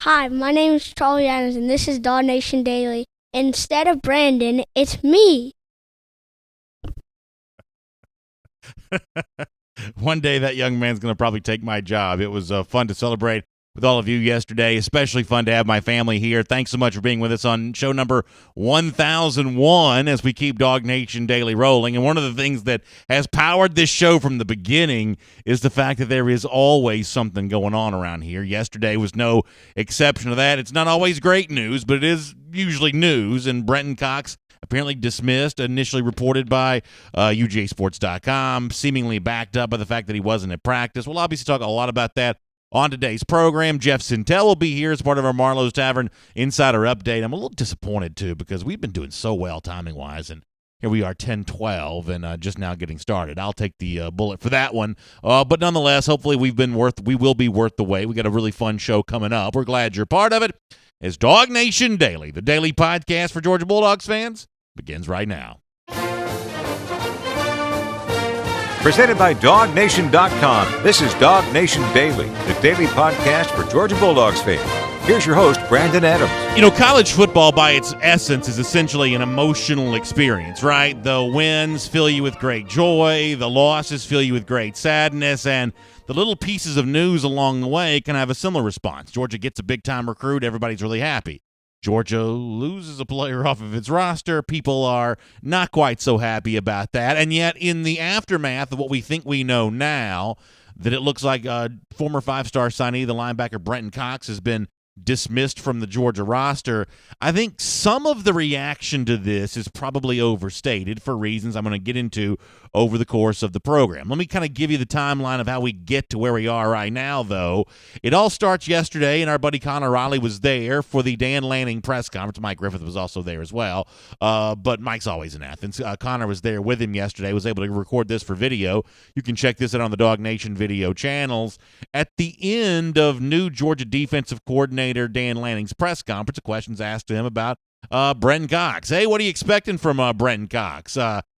Hi, my name is Charlie Adams, and this is DawgNation Daily. Instead of Brandon, it's me. One day that young man's going to probably take my job. It was fun to celebrate with all of you yesterday, especially fun to have my family here. Thanks so much for being with us on show number 1001 as we keep DawgNation Daily rolling. And one of the things that has powered this show from the beginning is the fact that there is always something going on around here. Yesterday was no exception to that. It's not always great news, but it is usually news. And Brenton Cox apparently dismissed, initially reported by UGAsports.com, seemingly backed up by the fact that he wasn't at practice. We'll obviously talk a lot about that on today's program. Jeff Sintel will be here as part of our Marlowe's Tavern Insider Update. I'm a little disappointed, too, because we've been doing so well timing-wise, and here we are 10-12 and just now getting started. I'll take the bullet for that one. But nonetheless, hopefully we will be worth the wait. We got a really fun show coming up. We're glad you're part of it. As DawgNation Daily, the daily podcast for Georgia Bulldogs fans, begins right now. Presented by DawgNation.com, this is DawgNation Daily, the daily podcast for Georgia Bulldogs fans. Here's your host, Brandon Adams. You know, college football by its essence is essentially an emotional experience, right? The wins fill you with great joy, the losses fill you with great sadness, and the little pieces of news along the way can have a similar response. Georgia gets a big-time recruit, everybody's really happy. Georgia loses a player off of its roster. People are not quite so happy about that. And yet, in the aftermath of what we think we know now, that it looks like former five-star signee, the linebacker Brenton Cox, has been dismissed from the Georgia roster. I think some of the reaction to this is probably overstated for reasons I'm going to get into over the course of the program. Let me kind of give you the timeline of how we get to where we are right now, though. It all starts yesterday, and our buddy Connor Riley was there for the Dan Lanning press conference. Mike Griffith was also there as well, but Mike's always in Athens. Connor was there with him yesterday, was able to record this for video. You can check this out on the DawgNation video channels. At the end of new Georgia defensive coordinator Dan Lanning's press conference, a question's asked to him about Brenton Cox. Hey, what are you expecting from Brenton Cox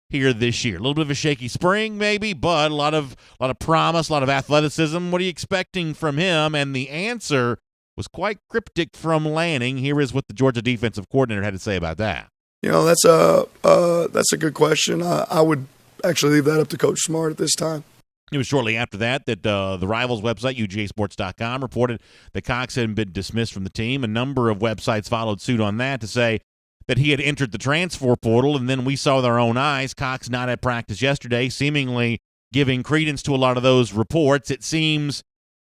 here this year? A little bit of a shaky spring, maybe, but a lot of promise, a lot of athleticism. What are you expecting from him? And the answer was quite cryptic from Lanning. Here is what the Georgia defensive coordinator had to say about that. You know, that's a good question. I would actually leave that up to Coach Smart at this time. It was shortly after that the Rivals website, UGAsports.com, reported that Cox had been dismissed from the team. A number of websites followed suit on that to say that he had entered the transfer portal, and then we saw with our own eyes Cox not at practice yesterday, seemingly giving credence to a lot of those reports. It seems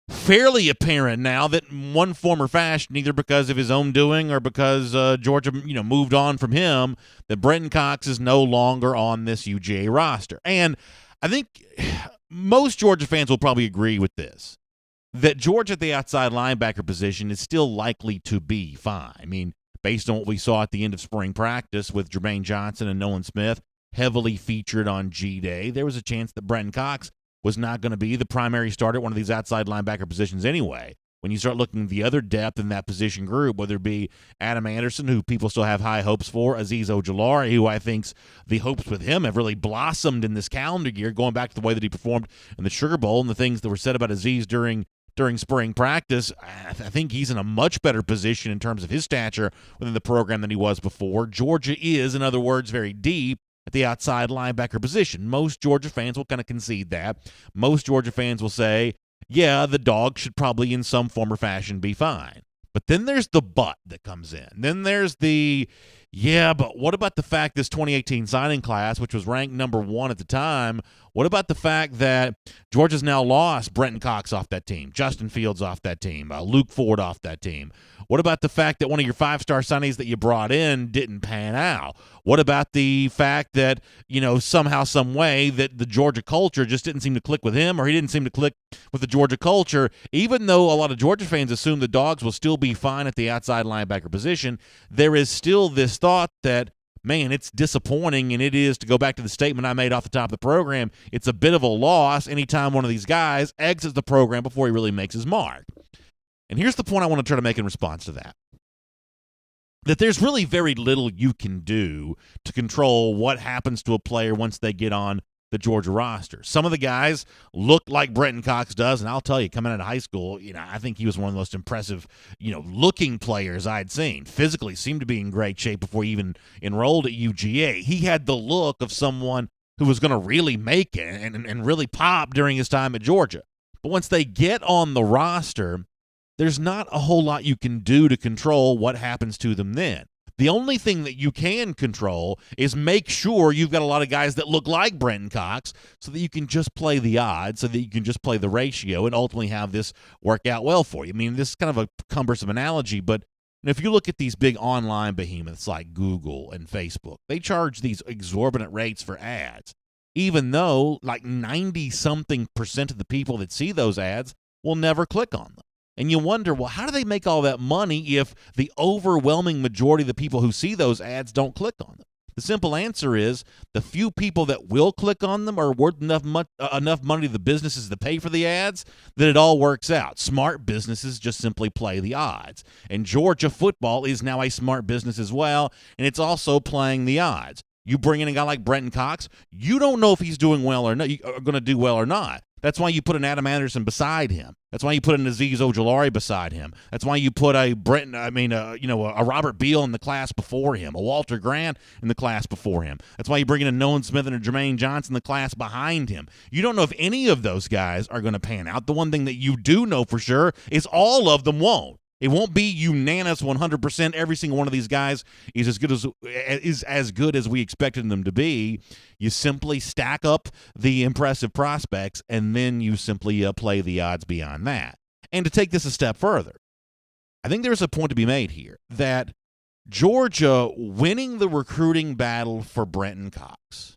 fairly apparent now that in one form or fashion, either because of his own doing or because Georgia moved on from him, that Brenton Cox is no longer on this UGA roster. And I think most Georgia fans will probably agree with this, that Georgia at the outside linebacker position is still likely to be fine. I mean, based on what we saw at the end of spring practice with Jermaine Johnson and Nolan Smith heavily featured on G-Day, there was a chance that Brenton Cox was not going to be the primary starter at one of these outside linebacker positions anyway. When you start looking at the other depth in that position group, whether it be Adam Anderson, who people still have high hopes for, Azeez Ojulari, who I think the hopes with him have really blossomed in this calendar year, going back to the way that he performed in the Sugar Bowl and the things that were said about Azeez during spring practice. I think he's in a much better position in terms of his stature within the program than he was before. Georgia is, in other words, very deep at the outside linebacker position. Most Georgia fans will kind of concede that. Most Georgia fans will say, yeah, the Dogs should probably in some form or fashion be fine. But then there's the but that comes in. Then there's the, yeah, but what about the fact this 2018 signing class, which was ranked number 1 at the time, what about the fact that Georgia's now lost Brenton Cox off that team, Justin Fields off that team, Luke Ford off that team? What about the fact that one of your five-star signees that you brought in didn't pan out? What about the fact that, somehow, some way that the Georgia culture just didn't seem to click with him, or he didn't seem to click with the Georgia culture? Even though a lot of Georgia fans assume the Dogs will still be fine at the outside linebacker position, there is still this thought that, man, it's disappointing, and it is, to go back to the statement I made off the top of the program, it's a bit of a loss anytime one of these guys exits the program before he really makes his mark. And here's the point I want to try to make in response to that. That there's really very little you can do to control what happens to a player once they get on the Georgia roster. Some of the guys look like Brenton Cox does, and I'll tell you, coming out of high school, I think he was one of the most impressive, looking players I'd seen. Physically seemed to be in great shape before he even enrolled at UGA. He had the look of someone who was going to really make it and really pop during his time at Georgia. But once they get on the roster, there's not a whole lot you can do to control what happens to them then. The only thing that you can control is make sure you've got a lot of guys that look like Brenton Cox so that you can just play the odds, so that you can just play the ratio and ultimately have this work out well for you. I mean, this is kind of a cumbersome analogy, but if you look at these big online behemoths like Google and Facebook, they charge these exorbitant rates for ads, even though like 90-something% of the people that see those ads will never click on them. And you wonder, well, how do they make all that money if the overwhelming majority of the people who see those ads don't click on them? The simple answer is the few people that will click on them are worth enough money to the businesses to pay for the ads that it all works out. Smart businesses just simply play the odds. And Georgia football is now a smart business as well, and it's also playing the odds. You bring in a guy like Brenton Cox, you don't know if he's doing well or not, going to do well or not. That's why you put an Adam Anderson beside him. That's why you put an Azeez Ojulari beside him. That's why you put a Robert Beal in the class before him, a Walter Grant in the class before him. That's why you bring in a Nolan Smith and a Jermaine Johnson in the class behind him. You don't know if any of those guys are going to pan out. The one thing that you do know for sure is all of them won't. It won't be unanimous 100%. Every single one of these guys is as good as we expected them to be. You simply stack up the impressive prospects, and then you simply play the odds beyond that. And to take this a step further, I think there's a point to be made here that Georgia winning the recruiting battle for Brenton Cox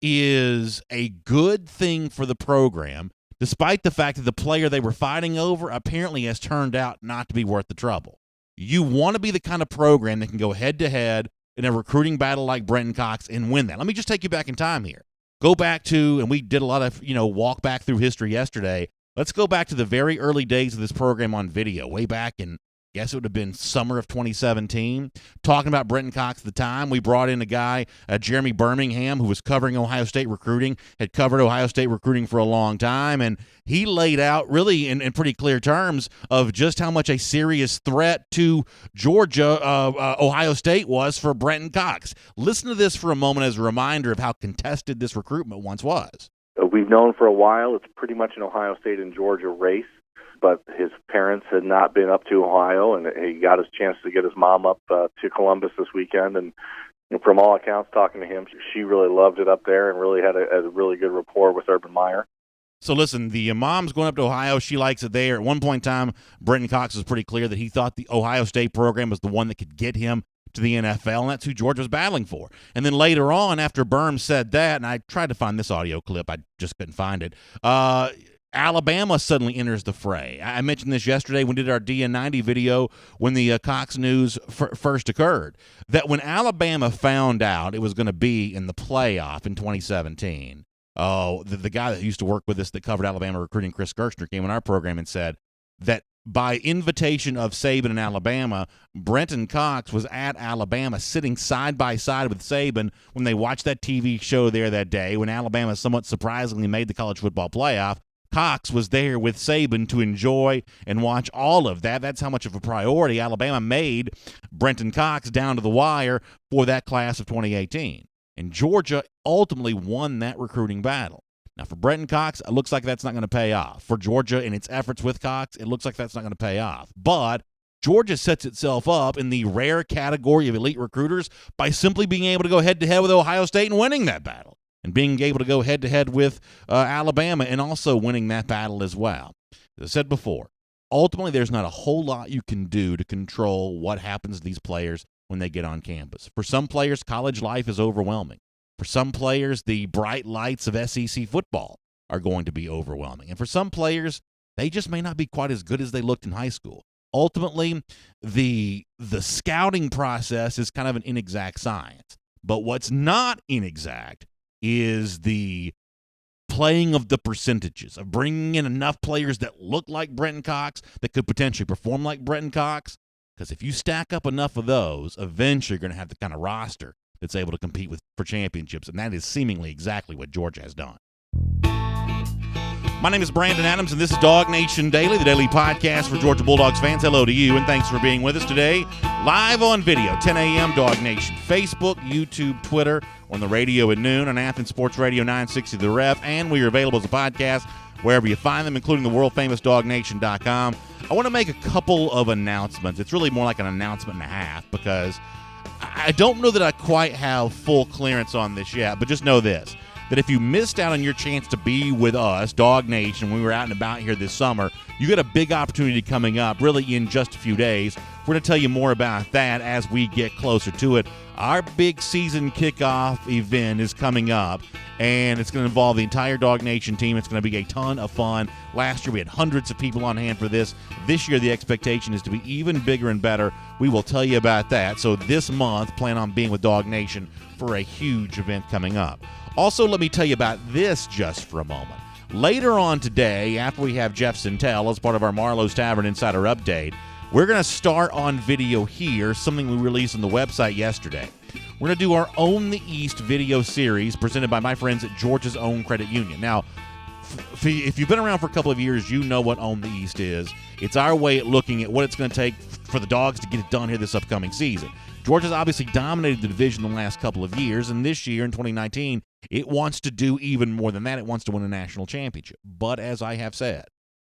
is a good thing for the program, despite the fact that the player they were fighting over apparently has turned out not to be worth the trouble. You want to be the kind of program that can go head-to-head in a recruiting battle like Brenton Cox and win that. Let me just take you back in time here. Go back to, and we did a lot of, walk back through history yesterday. Let's go back to the very early days of this program on video, way back in, I guess it would have been summer of 2017. Talking about Brenton Cox at the time, we brought in a guy, Jeremy Birmingham, who was covering Ohio State recruiting, had covered Ohio State recruiting for a long time, and he laid out really in pretty clear terms of just how much a serious threat to Georgia, Ohio State was for Brenton Cox. Listen to this for a moment as a reminder of how contested this recruitment once was. We've known for a while it's pretty much an Ohio State and Georgia race, but his parents had not been up to Ohio, and he got his chance to get his mom up to Columbus this weekend. And from all accounts, talking to him, she really loved it up there and really had a really good rapport with Urban Meyer. So listen, the mom's going up to Ohio. She likes it there. At one point in time, Brenton Cox was pretty clear that he thought the Ohio State program was the one that could get him to the NFL, and that's who Georgia was battling for. And then later on, after Berm said that, and I tried to find this audio clip, I just couldn't find it, Alabama suddenly enters the fray. I mentioned this yesterday when we did our DN90 video when the Cox news first occurred, that when Alabama found out it was going to be in the playoff in 2017, the guy that used to work with us that covered Alabama recruiting, Chris Gerstner, came on our program and said that by invitation of Saban in Alabama, Brenton Cox was at Alabama sitting side by side with Saban when they watched that TV show there that day when Alabama somewhat surprisingly made the college football playoff. Cox was there with Saban to enjoy and watch all of that. That's how much of a priority Alabama made Brenton Cox down to the wire for that class of 2018. And Georgia ultimately won that recruiting battle. Now, for Brenton Cox, it looks like that's not going to pay off. For Georgia and its efforts with Cox, it looks like that's not going to pay off. But Georgia sets itself up in the rare category of elite recruiters by simply being able to go head-to-head with Ohio State and winning that battle, and being able to go head-to-head with Alabama and also winning that battle as well. As I said before, ultimately there's not a whole lot you can do to control what happens to these players when they get on campus. For some players, college life is overwhelming. For some players, the bright lights of SEC football are going to be overwhelming. And for some players, they just may not be quite as good as they looked in high school. Ultimately, the scouting process is kind of an inexact science. But what's not inexact is the playing of the percentages, of bringing in enough players that look like Brenton Cox, that could potentially perform like Brenton Cox. Because if you stack up enough of those, eventually you're going to have the kind of roster that's able to compete for championships, and that is seemingly exactly what Georgia has done. My name is Brandon Adams, and this is DawgNation Daily, the daily podcast for Georgia Bulldogs fans. Hello to you, and thanks for being with us today. Live on video, 10 a.m., DawgNation, Facebook, YouTube, Twitter, on the radio at noon, on Athens Sports Radio 960 The Ref, and we are available as a podcast wherever you find them, including the world-famous DawgNation.com. I want to make a couple of announcements. It's really more like an announcement and a half, because I don't know that I quite have full clearance on this yet, but just know this, that if you missed out on your chance to be with us, DawgNation, when we were out and about here this summer, you got a big opportunity coming up really in just a few days. We're going to tell you more about that as we get closer to it. Our big season kickoff event is coming up, and it's going to involve the entire DawgNation team. It's going to be a ton of fun. Last year, we had hundreds of people on hand for this. This year, the expectation is to be even bigger and better. We will tell you about that. So this month, plan on being with DawgNation for a huge event coming up. Also, let me tell you about this just for a moment. Later on today, after we have Jeff Sintel as part of our Marlowe's Tavern Insider Update, we're going to start on video here, something we released on the website yesterday. We're going to do our Own the East video series presented by my friends at Georgia's Own Credit Union. Now, if you've been around for a couple of years, you know what Own the East is. It's our way at looking at what it's going to take for the Dogs to get it done here this upcoming season. Georgia's obviously dominated the division the last couple of years, and this year in 2019, it wants to do even more than that. It wants to win a national championship. But as I have said,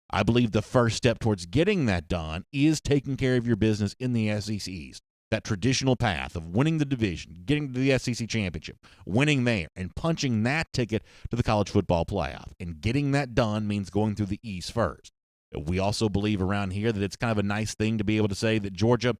I believe the first step towards getting that done is taking care of your business in the SEC East. That traditional path of winning the division, getting to the SEC championship, winning there, and punching that ticket to the college football playoff. And getting that done means going through the East first. We also believe around here that it's kind of a nice thing to be able to say that Georgia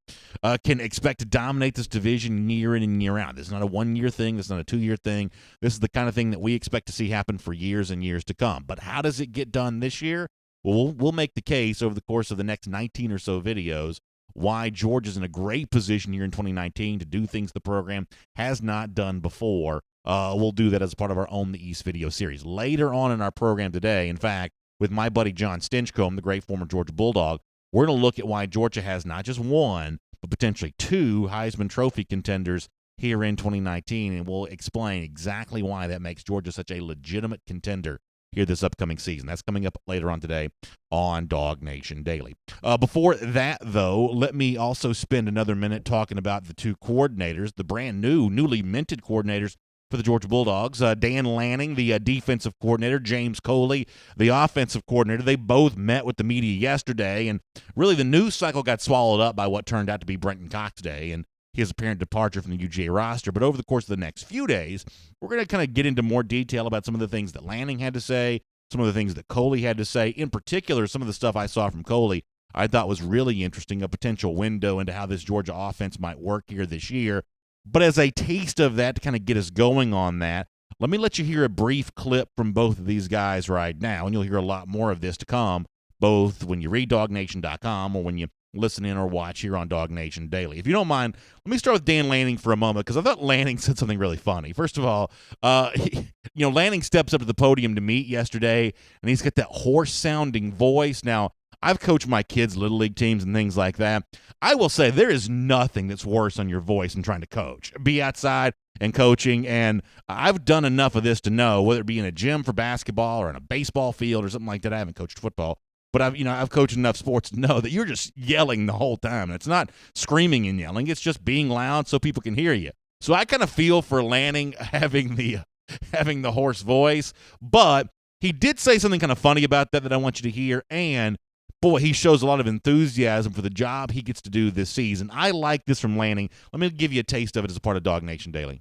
can expect to dominate this division year in and year out. This is not a one-year thing. This is not a two-year thing. This is the kind of thing that we expect to see happen for years and years to come. But how does it get done this year? Well, we'll make the case over the course of the next 19 or so videos why Georgia's in a great position here in 2019 to do things the program has not done before. We'll do that as part of our Own the East video series. Later on in our program today, in fact, with my buddy John Stinchcomb, the great former Georgia Bulldog, we're going to look at why Georgia has not just one, but potentially two Heisman Trophy contenders here in 2019, and we'll explain exactly why that makes Georgia such a legitimate contender here this upcoming season. That's coming up later on today on DawgNation Daily. Before that, though, let me also spend another minute talking about the two coordinators, the brand new, newly minted coordinators for the Georgia Bulldogs. Dan Lanning, the defensive coordinator, James Coley, the offensive coordinator. They both met with the media yesterday, and really the news cycle got swallowed up by what turned out to be Brenton Cox Day and his apparent departure from the UGA roster. But over the course of the next few days, we're going to kind of get into more detail about some of the things that Lanning had to say, some of the things that Coley had to say. In particular, some of the stuff I saw from Coley I thought was really interesting, a potential window into how this Georgia offense might work here this year. But as a taste of that, to kind of get us going on that, let me let you hear a brief clip from both of these guys right now, and you'll hear a lot more of this to come, both when you read DawgNation.com or when you listen in or watch here on DawgNation Daily. If you don't mind, let me start with Dan Lanning for a moment, because I thought Lanning said something really funny. First of all, Lanning steps up to the podium to meet yesterday, and he's got that hoarse-sounding voice. Now, I've coached my kids' Little League teams and things like that. I will say there is nothing that's worse on your voice than trying to coach. Be outside and coaching, and I've done enough of this to know, whether it be in a gym for basketball or in a baseball field or something like that. I haven't coached football, but I've coached enough sports to know that you're just yelling the whole time. And it's not screaming and yelling. It's just being loud so people can hear you. So I kind of feel for Lanning having the hoarse voice, but he did say something kind of funny about that I want you to hear, and boy, he shows a lot of enthusiasm for the job he gets to do this season. I like this from Lanning. Let me give you a taste of it as a part of DawgNation Daily.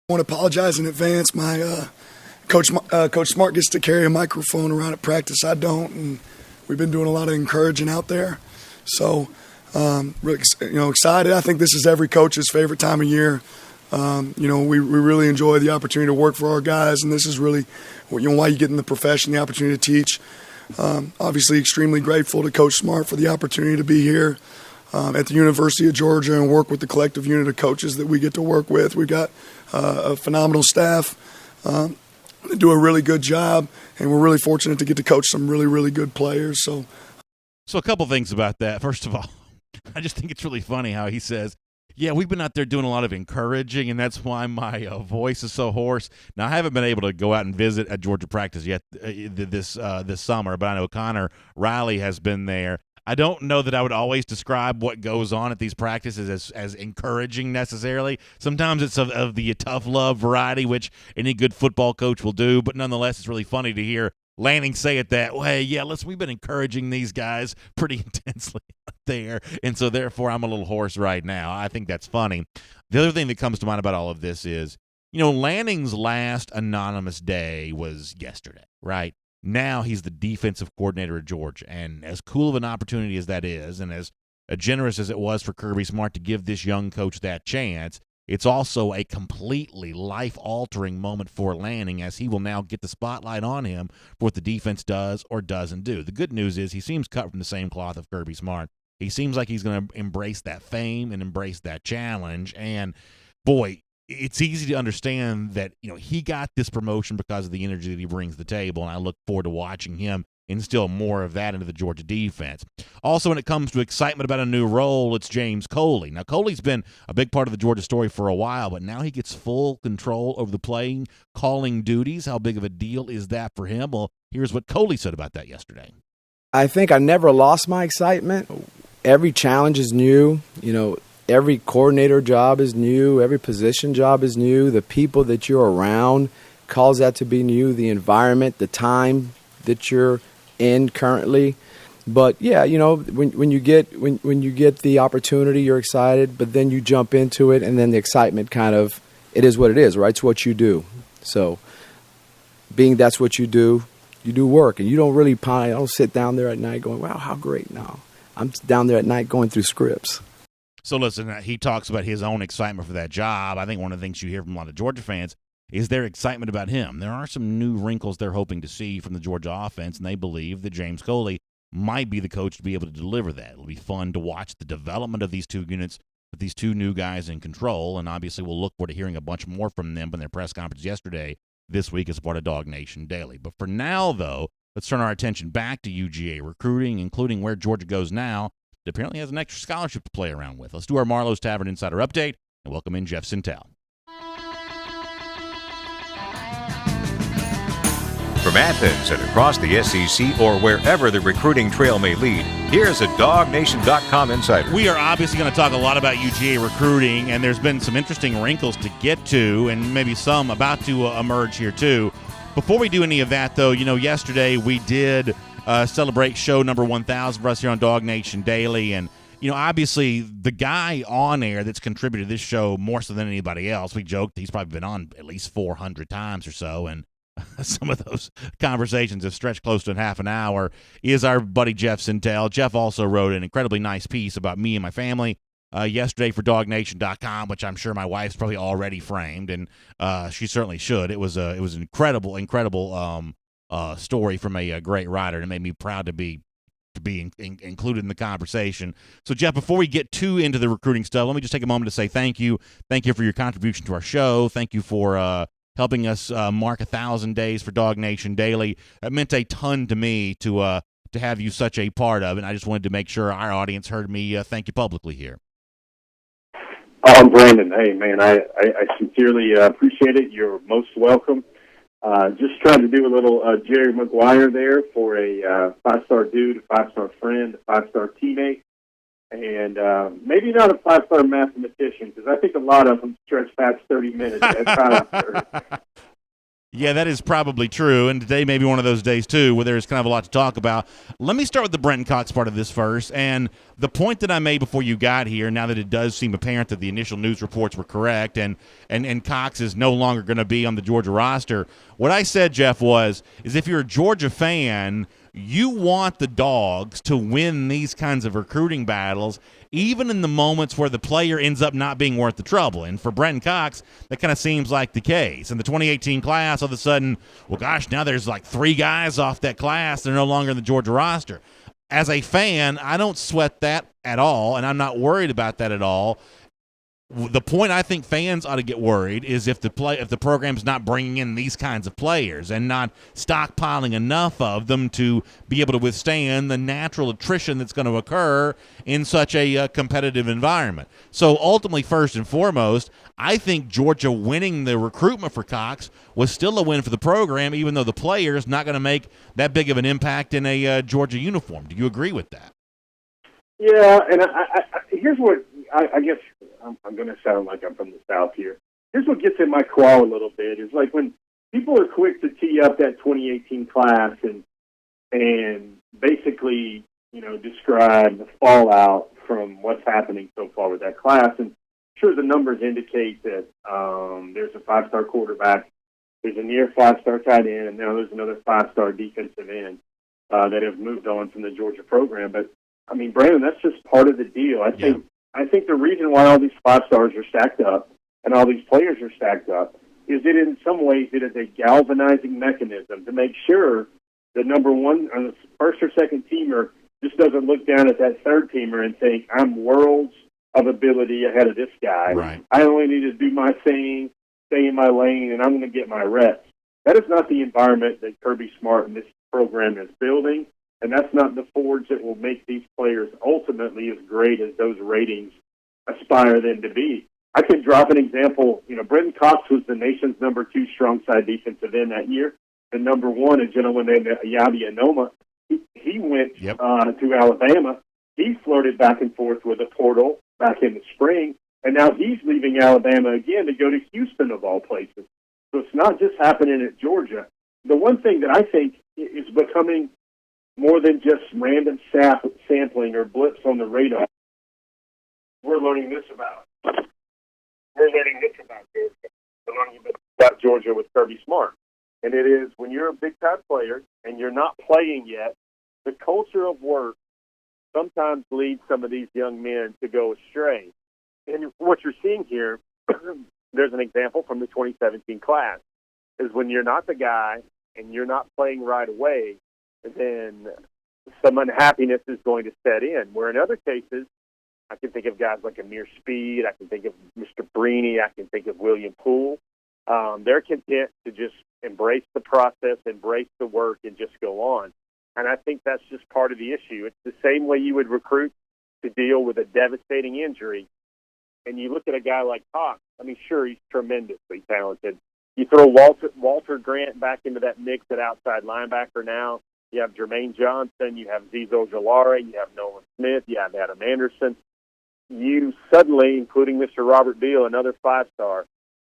I want to apologize in advance. My Coach Smart gets to carry a microphone around at practice. I don't, and we've been doing a lot of encouraging out there. So, really, excited. I think this is every coach's favorite time of year. We really enjoy the opportunity to work for our guys, and this is really why you get in the profession, the opportunity to teach. Obviously extremely grateful to Coach Smart for the opportunity to be here at the University of Georgia and work with the collective unit of coaches that we get to work with. We've got a phenomenal staff. They do a really good job, and we're really fortunate to get to coach some really, really good players. So a couple things about that. First of all, I just think it's really funny how he says, Yeah, we've been out there doing a lot of encouraging, and that's why my voice is so hoarse. Now, I haven't been able to go out and visit a Georgia practice yet this summer, but I know Connor Riley has been there. I don't know that I would always describe what goes on at these practices as encouraging necessarily. Sometimes it's of the tough love variety, which any good football coach will do, but nonetheless, it's really funny to hear Lanning say it that way. Yeah, we've been encouraging these guys pretty intensely out there, and so therefore I'm a little hoarse right now. I think that's funny. The other thing that comes to mind about all of this is, Lanning's last anonymous day was yesterday, right? Now he's the defensive coordinator at Georgia, and as cool of an opportunity as that is, and as generous as it was for Kirby Smart to give this young coach that chance, it's also a completely life-altering moment for Lanning, as he will now get the spotlight on him for what the defense does or doesn't do. The good news is he seems cut from the same cloth of Kirby Smart. He seems like he's going to embrace that fame and embrace that challenge, and boy, it's easy to understand that he got this promotion because of the energy that he brings to the table, and I look forward to watching him instill more of that into the Georgia defense. Also, when it comes to excitement about a new role, it's James Coley. Now, Coley's been a big part of the Georgia story for a while, but now he gets full control over the calling duties. How big of a deal is that for him? Well, here's what Coley said about that yesterday. I think I never lost my excitement. Every challenge is new. Every coordinator job is new. Every position job is new. The people that you're around cause that to be new. The environment, the time that you're in currently. But yeah, when you get the opportunity, you're excited, but then you jump into it, and then the excitement it is what it is, right? It's what you do. So being that's what you do work, and you don't really I don't sit down there at night going, wow, how great. No, I'm down there at night going through scripts. So listen, he talks about his own excitement for that job. I think one of the things you hear from a lot of Georgia fans is their excitement about him. There are some new wrinkles they're hoping to see from the Georgia offense, and they believe that James Coley might be the coach to be able to deliver that. It'll be fun to watch the development of these two units with these two new guys in control, and obviously we'll look forward to hearing a bunch more from them in their press conference yesterday, this week as part of DawgNation Daily. But for now, though, let's turn our attention back to UGA recruiting, including where Georgia goes now. It apparently has an extra scholarship to play around with. Let's do our Marlowe's Tavern Insider Update and welcome in Jeff Sintel. From Athens and across the SEC or wherever the recruiting trail may lead, here's a DawgNation.com insider. We are obviously going to talk a lot about UGA recruiting, and there's been some interesting wrinkles to get to, and maybe some about to emerge here too. Before we do any of that, though, yesterday we did celebrate show number 1,000 for us here on DawgNation Daily, and obviously the guy on air that's contributed to this show more so than anybody else, we joked he's probably been on at least 400 times or so, and some of those conversations have stretched close to half an hour, is our buddy Jeff Sintel. Jeff also wrote an incredibly nice piece about me and my family yesterday for DawgNation.com, which I'm sure my wife's probably already framed, and she certainly should. It was an incredible story from a great writer, and it made me proud to be included in the conversation. So, Jeff, before we get too into the recruiting stuff, let me just take a moment to say thank you. Thank you for your contribution to our show. Thank you for helping us mark 1,000 days for DawgNation Daily. It meant a ton to me to have you such a part of it, and I just wanted to make sure our audience heard me thank you publicly here. Oh, Brandon, hey, man, I sincerely appreciate it. You're most welcome. Just trying to do a little Jerry Maguire there for a five-star dude, a five-star friend, a five-star teammate, and maybe not a five-star mathematician, because I think a lot of them stretch past 30 minutes. Yeah, that is probably true, and today may be one of those days, too, where there's kind of a lot to talk about. Let me start with the Brenton Cox part of this first, and the point that I made before you got here, now that it does seem apparent that the initial news reports were correct and Cox is no longer going to be on the Georgia roster, what I said, Jeff, is if you're a Georgia fan, you want the Dogs to win these kinds of recruiting battles, even in the moments where the player ends up not being worth the trouble. And for Brenton Cox, that kind of seems like the case. In the 2018 class, all of a sudden, well, gosh, now there's like 3 guys off that class. They're no longer in the Georgia roster. As a fan, I don't sweat that at all, and I'm not worried about that at all. The point I think fans ought to get worried is if the program's not bringing in these kinds of players and not stockpiling enough of them to be able to withstand the natural attrition that's going to occur in such a competitive environment. So ultimately, first and foremost, I think Georgia winning the recruitment for Cox was still a win for the program, even though the player is not going to make that big of an impact in a Georgia uniform. Do you agree with that? Yeah, and I here's what I guess I'm going to sound like I'm from the South here. Here's what gets in my craw a little bit is like when people are quick to tee up that 2018 class and basically, describe the fallout from what's happening so far with that class. And sure, the numbers indicate that there's a 5-star quarterback, there's a near 5-star tight end, and now there's another 5-star defensive end that have moved on from the Georgia program. But I mean, Brandon, that's just part of the deal. I think the reason why all these 5-stars are stacked up and all these players are stacked up is that in some ways it is a galvanizing mechanism to make sure the number one or the first or second teamer just doesn't look down at that third teamer and think, I'm worlds of ability ahead of this guy. Right. I only need to do my thing, stay in my lane, and I'm going to get my reps. That is not the environment that Kirby Smart and this program is building. And that's not the forge that will make these players ultimately as great as those ratings aspire them to be. I can drop an example. Brenton Cox was the nation's number 2 strong side defensive end that year. And number 1, a gentleman named Yabi Anoma. He went to Alabama. He flirted back and forth with the portal back in the spring. And now he's leaving Alabama again to go to Houston, of all places. So it's not just happening at Georgia. The one thing that I think is becoming more than just random sampling or blips on the radar, we're learning this about. We're learning this about Georgia. We're learning about Georgia with Kirby Smart. And it is when you're a big-time player and you're not playing yet, the culture of work sometimes leads some of these young men to go astray. And what you're seeing here, there's an example from the 2017 class, is when you're not the guy and you're not playing right away, then some unhappiness is going to set in. Where in other cases, I can think of guys like Amir Speed, I can think of Mr. Brini, I can think of William Poole. They're content to just embrace the process, embrace the work, and just go on. And I think that's just part of the issue. It's the same way you would recruit to deal with a devastating injury. And you look at a guy like Cox, I mean, sure, he's tremendously talented. You throw Walter Grant back into that mix at outside linebacker now. You have Jermaine Johnson, you have Azeez Ojulari, you have Nolan Smith, you have Adam Anderson. You suddenly, including Mr. Robert Beal, another 5-star.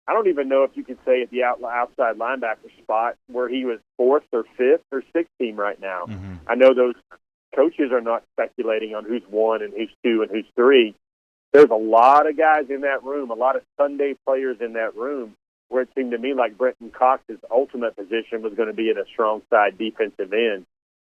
I don't even know if you could say at the outside linebacker spot where he was 4th or 5th or 6th team right now. Mm-hmm. I know those coaches are not speculating on who's 1 and who's 2 and who's 3. There's a lot of guys in that room, a lot of Sunday players in that room, where it seemed to me like Brenton Cox's ultimate position was going to be in a strong side defensive end,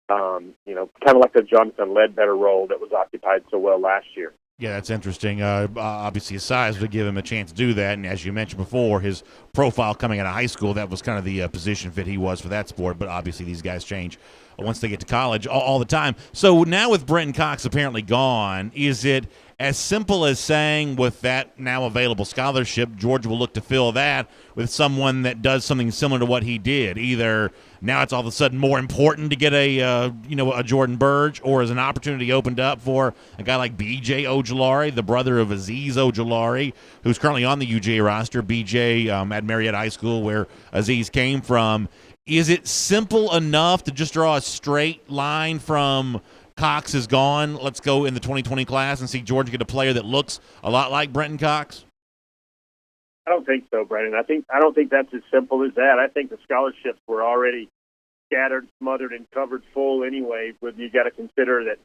kind of like the Jonathan Ledbetter role that was occupied so well last year. Yeah, that's interesting. Obviously, his size would give him a chance to do that, and as you mentioned before, his profile coming out of high school, that was kind of the position fit he was for that sport, but obviously these guys change once they get to college all the time. So now with Brenton Cox apparently gone, is it as simple as saying with that now available scholarship, Georgia will look to fill that with someone that does something similar to what he did? Either now it's all of a sudden more important to get a Jordan Burge, or is an opportunity opened up for a guy like B.J. Ojulari, the brother of Azeez Ojulari, who's currently on the UJ roster, B.J. At Marietta High School where Azeez came from. Is it simple enough to just draw a straight line from Cox is gone, let's go in the 2020 class and see Georgia get a player that looks a lot like Brenton Cox? I don't think so, Brandon. I don't think that's as simple as that. I think the scholarships were already scattered, smothered, and covered full anyway. But you got to consider that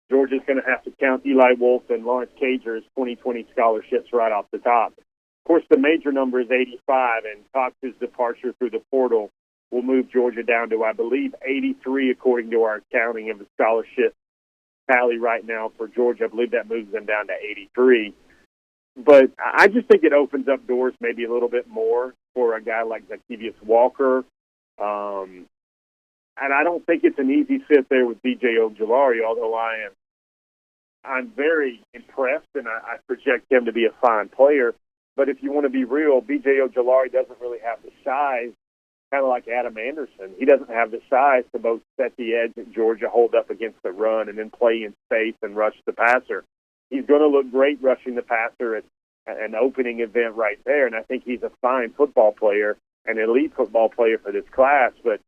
Georgia's going to have to count Eli Wolf and Lawrence Cager as 2020 scholarships right off the top. Of course, the major number is 85, and Cox's departure through the portal will move Georgia down to, I believe, 83 according to our counting of the scholarship tally right now for Georgia. I believe that moves them down to 83. But I just think it opens up doors maybe a little bit more for a guy like Zacchaeus Walker. And I don't think it's an easy fit there with B.J. Ojulari, although I am I'm very impressed, and I project him to be a fine player. But if you want to be real, B.J. Ojulari doesn't really have the size, kind of like Adam Anderson. He doesn't have the size to both set the edge at Georgia, hold up against the run, and then play in space and rush the passer. He's going to look great rushing the passer at an opening event right there, and I think he's a fine football player, an elite football player for this class. But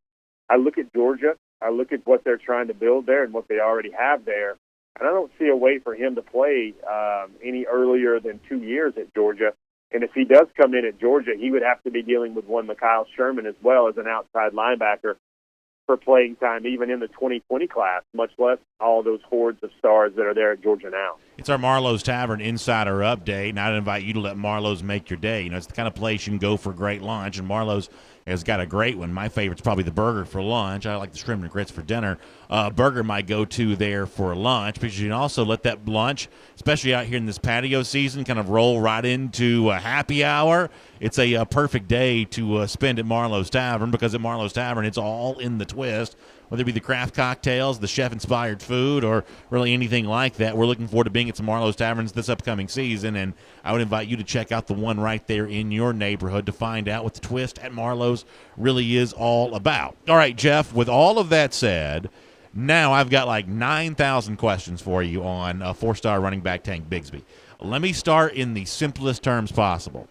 I look at Georgia, I look at what they're trying to build there and what they already have there, and I don't see a way for him to play any earlier than 2 years at Georgia. And if he does come in at Georgia, he would have to be dealing with one Mikhail Sherman as well as an outside linebacker for playing time, even in the 2020 class, much less all those hordes of stars that are there at Georgia now. It's our Marlowe's Tavern Insider Update, and I'd invite you to let Marlowe's make your day. You know, it's the kind of place you can go for great lunch, and Marlowe's has got a great one. My favorite's probably the burger for lunch. I like the shrimp and grits for dinner. Burger might go to there for lunch, because you can also let that lunch, especially out here in this patio season, kind of roll right into a happy hour. It's a perfect day to spend at Marlowe's Tavern, because at Marlowe's Tavern, it's all in the twist. Whether it be the craft cocktails, the chef-inspired food, or really anything like that, we're looking forward to being at some Marlowe's Taverns this upcoming season, and I would invite you to check out the one right there in your neighborhood to find out what the twist at Marlowe's really is all about. All right, Jeff, with all of that said, now I've got like 9,000 questions for you on four-star running back Tank Bigsby. Let me start in the simplest terms possible.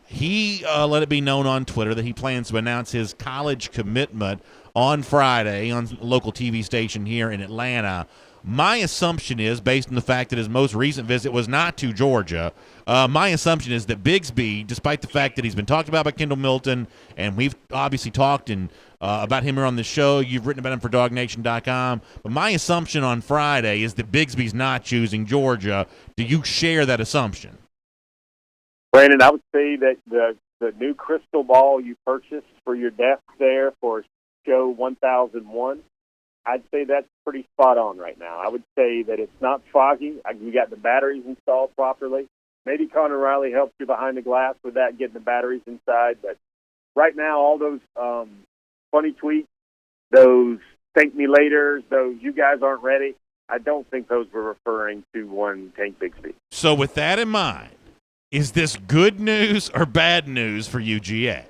He let it be known on Twitter that he plans to announce his college commitment on Friday on a local TV station here in Atlanta. My assumption is, based on the fact that his most recent visit was not to Georgia, my assumption is that Bigsby, despite the fact that he's been talked about by Kendall Milton, and we've obviously talked about him here on the show, you've written about him for DawgNation.com, but my assumption on Friday is that Bigsby's not choosing Georgia. Do you share that assumption? Brandon, I would say that the new crystal ball you purchased for your desk there for show 1001, I'd say that's pretty spot on right now. I would say that it's not foggy. You got the batteries installed properly. Maybe Connor Riley helped you behind the glass with that, getting the batteries inside. But right now, all those funny tweets, those thank me laters, those you guys aren't ready, I don't think those were referring to one Tank Bigsby. So with that in mind, is this good news or bad news for UGA?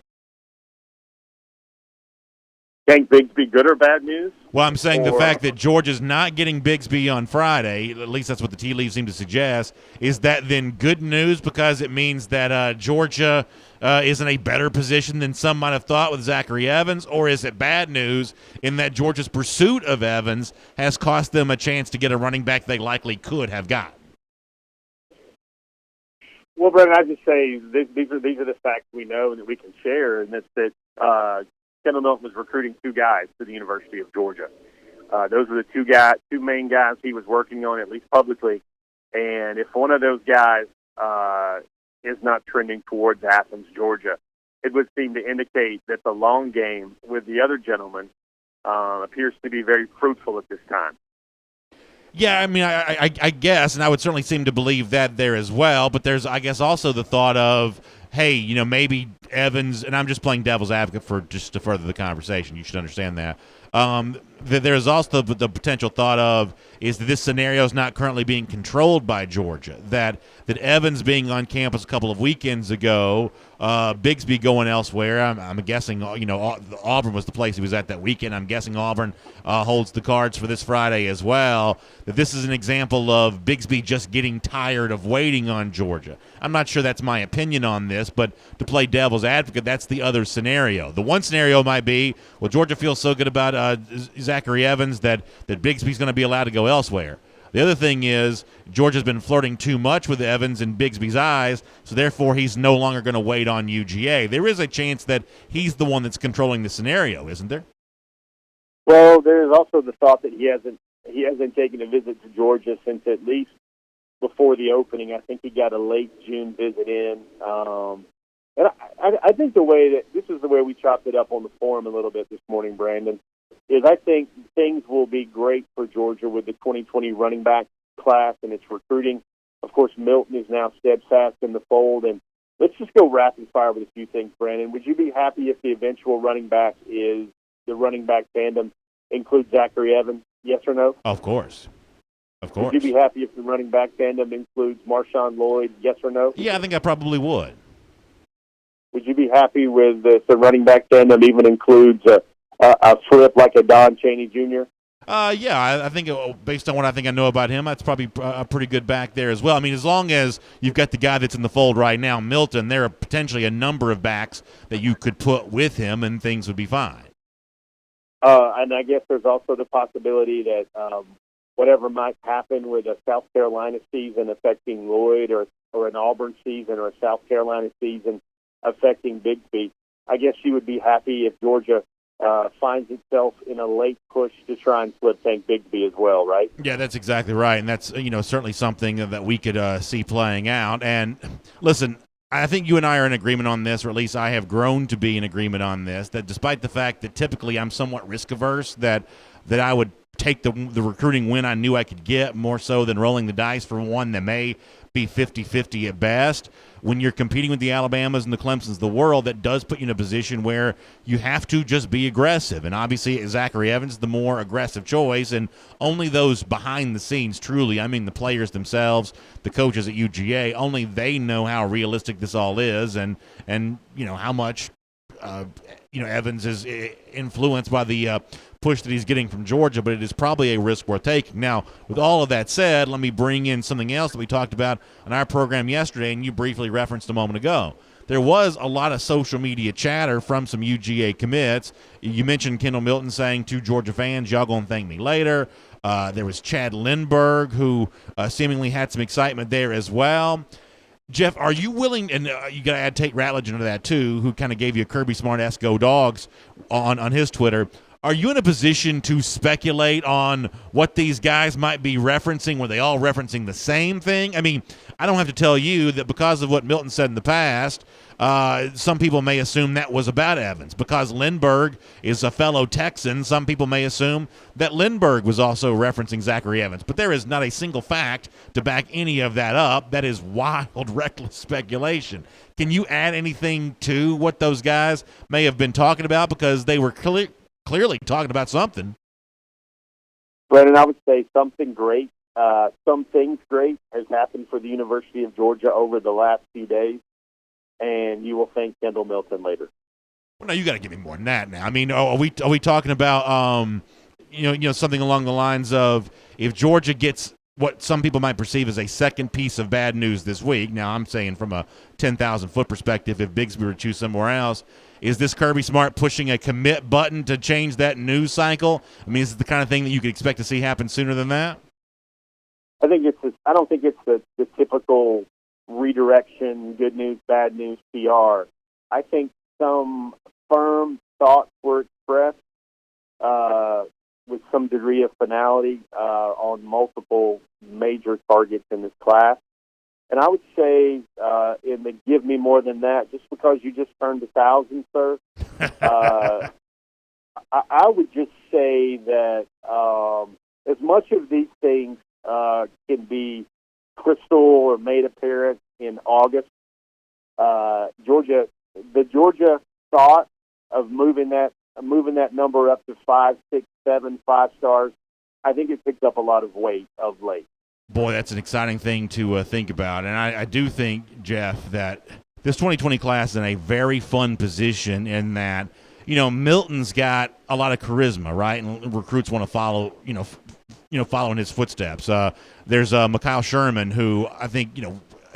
Tank Bigsby, good or bad news? Well, I'm saying the fact that Georgia's not getting Bigsby on Friday, at least that's what the tea leaves seem to suggest, is that then good news because it means that Georgia is in a better position than some might have thought with Zachary Evans, or is it bad news in that Georgia's pursuit of Evans has cost them a chance to get a running back they likely could have gotten? Well, Brendan, I'd just say these are the facts we know and that we can share, and that's that Kendall Milton was recruiting two guys to the University of Georgia. Those are the two main guys he was working on, at least publicly. And if one of those guys is not trending towards Athens, Georgia, it would seem to indicate that the long game with the other gentleman appears to be very fruitful at this time. Yeah, I mean, I guess, and I would certainly seem to believe that there as well, but there's, I guess, also the thought of, hey, you know, maybe Evans, and I'm just playing devil's advocate for just to further the conversation. You should understand that. That there's also the potential thought of is that this scenario is not currently being controlled by Georgia. That Evans being on campus a couple of weekends ago, Bigsby going elsewhere. I'm guessing, you know, Auburn was the place he was at that weekend. I'm guessing Auburn holds the cards for this Friday as well. That this is an example of Bigsby just getting tired of waiting on Georgia. I'm not sure that's my opinion on this, but to play devil's advocate, that's the other scenario. The one scenario might be, well, Georgia feels so good about Zachary Evans that Bigsby's going to be allowed to go elsewhere. The other thing is Georgia's been flirting too much with Evans in Bigsby's eyes, so therefore he's no longer going to wait on UGA. There is a chance that he's the one that's controlling the scenario, isn't there? Well, there is also the thought that he hasn't taken a visit to Georgia since at least before the opening. I think he got a late June visit in. And I think this is the way we chopped it up on the forum a little bit this morning, Brandon, is I think things will be great for Georgia with the 2020 running back class and its recruiting. Of course, Milton is now steadfast in the fold. And let's just go rapid fire with a few things, Brandon. Would you be happy if the eventual running back is the running back tandem includes Zachary Evans? Yes or no? Of course. Of course. Would you be happy if the running back tandem includes Marshawn Lloyd, yes or no? Yeah, I think I probably would. Would you be happy with if the running back tandem even includes a flip like a Don Chaney Jr.? Yeah, I think based on what I think I know about him, that's probably a pretty good back there as well. I mean, as long as you've got the guy that's in the fold right now, Milton, there are potentially a number of backs that you could put with him, and things would be fine. And I guess there's also the possibility that whatever might happen with a South Carolina season affecting Lloyd or an Auburn season or a South Carolina season affecting Bigsby, I guess you would be happy if Georgia finds itself in a late push to try and flip Tank Bigsby as well, right? Yeah, that's exactly right, and that's certainly something that we could see playing out. And listen, I think you and I are in agreement on this, or at least I have grown to be in agreement on this, that despite the fact that typically I'm somewhat risk-averse, that I would take the recruiting win I knew I could get more so than rolling the dice for one that may be 50-50 at best. When you're competing with the Alabamas and the Clemsons of the world, that does put you in a position where you have to just be aggressive. And obviously, Zachary Evans is the more aggressive choice, and only those behind the scenes, truly, I mean the players themselves, the coaches at UGA, only they know how realistic this all is and how much Evans is influenced by the push that he's getting from Georgia, but it is probably a risk worth taking. Now, with all of that said, let me bring in something else that we talked about on our program yesterday, and you briefly referenced a moment ago. There was a lot of social media chatter from some UGA commits. You mentioned Kendall Milton saying to Georgia fans, y'all gonna thank me later. There was Chad Lindbergh, who seemingly had some excitement there as well. Jeff, are you willing, and you got to add Tate Ratledge into that too, who kind of gave you a Kirby Smart-esque Go Dogs on his Twitter. Are you in a position to speculate on what these guys might be referencing? Were they all referencing the same thing? I mean, I don't have to tell you that because of what Milton said in the past, some people may assume that was about Evans. Because Lindbergh is a fellow Texan, some people may assume that Lindbergh was also referencing Zachary Evans. But there is not a single fact to back any of that up. That is wild, reckless speculation. Can you add anything to what those guys may have been talking about? Because they were clearly talking about something. Brandon, I would say something great. Some things great has happened for the University of Georgia over the last few days, and you will thank Kendall Milton later. Well, no, you got to give me more than that now. I mean, are we talking about something along the lines of if Georgia gets what some people might perceive as a second piece of bad news this week? Now, I'm saying from a 10,000-foot perspective, if Bigsby were to choose somewhere else, is this Kirby Smart pushing a commit button to change that news cycle? I mean, is it the kind of thing that you could expect to see happen sooner than that? I don't think it's the typical redirection, good news, bad news PR. I think some firm thoughts were expressed with some degree of finality on multiple major targets in this class. And I would say in the give me more than that, just because you just turned 1,000, sir, I would just say that as much of these things can be crystal or made apparent in August, the Georgia thought of moving that number up to 5, 6, 7 5-stars, I think it picked up a lot of weight of late. Boy, that's an exciting thing to think about. And I do think, Jeff, that this 2020 class is in a very fun position in that, Milton's got a lot of charisma, right? And recruits want to follow, follow in his footsteps. There's Mikhail Sherman, who I think,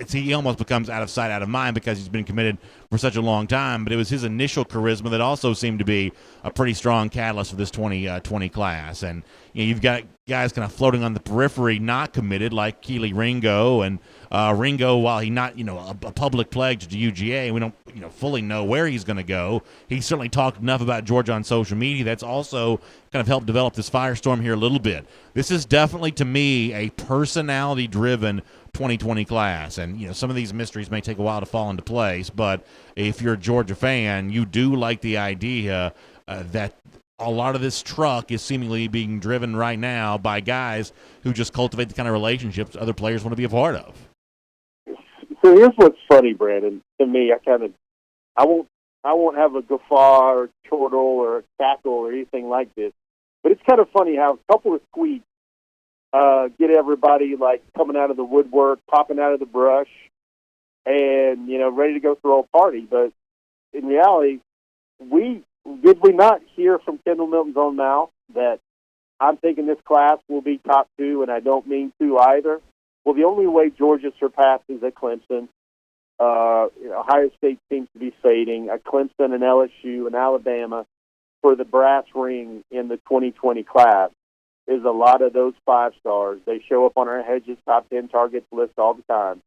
he almost becomes out of sight, out of mind because he's been committed for such a long time. But it was his initial charisma that also seemed to be a pretty strong catalyst for this 2020 class. And you've got guys kind of floating on the periphery, not committed, like Keely Ringo. And Ringo, while he's not a public pledge to UGA, we don't fully know where he's going to go. He certainly talked enough about Georgia on social media. That's also kind of helped develop this firestorm here a little bit. This is definitely, to me, a personality-driven 2020 class, and some of these mysteries may take a while to fall into place, but if you're a Georgia fan, you do like the idea that a lot of this truck is seemingly being driven right now by guys who just cultivate the kind of relationships other players want to be a part of. So here's what's funny, Brandon. To me, I won't have a guffaw or chortle or a cackle or anything like this, but it's kind of funny how a couple of tweets get everybody like coming out of the woodwork, popping out of the brush, and ready to go throw a party. But in reality, did we not hear from Kendall Milton's own mouth that I'm thinking this class will be top 2, and I don't mean to either? Well, the only way Georgia surpasses at Clemson, Ohio State seems to be fading, at Clemson and LSU and Alabama for the brass ring in the 2020 class is a lot of those 5 stars. They show up on our Hedges top 10 targets list all the time.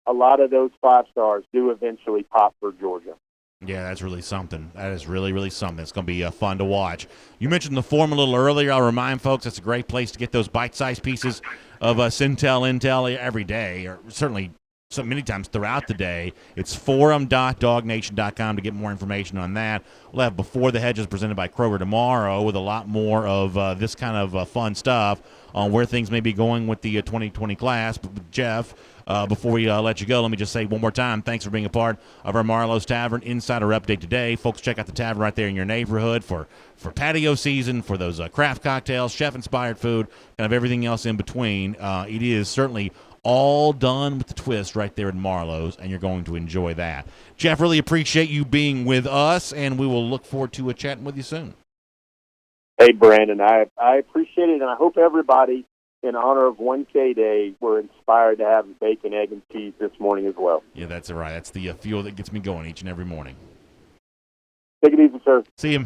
A lot of those 5 stars do eventually pop for Georgia. Yeah, that's really something. That is really, really something. It's going to be fun to watch. You mentioned the forum a little earlier. I'll remind folks that's a great place to get those bite-sized pieces of intel every day, or certainly so many times throughout the day. It's forum.dawgnation.com to get more information on that. We'll have Before the Hedges presented by Kroger tomorrow with a lot more of this kind of fun stuff on where things may be going with the 2020 class. But Jeff, before we let you go, let me just say one more time, thanks for being a part of our Marlowe's Tavern Insider Update today. Folks, check out the tavern right there in your neighborhood for patio season, for those craft cocktails, chef-inspired food, kind of everything else in between. It is certainly all done with the twist right there in Marlowe's, and you're going to enjoy that. Jeff, really appreciate you being with us, and we will look forward to chatting with you soon. Hey, Brandon, I appreciate it, and I hope everybody, in honor of 1K Day, were inspired to have bacon, egg, and cheese this morning as well. Yeah, that's right. That's the fuel that gets me going each and every morning. Take it easy, sir. See you.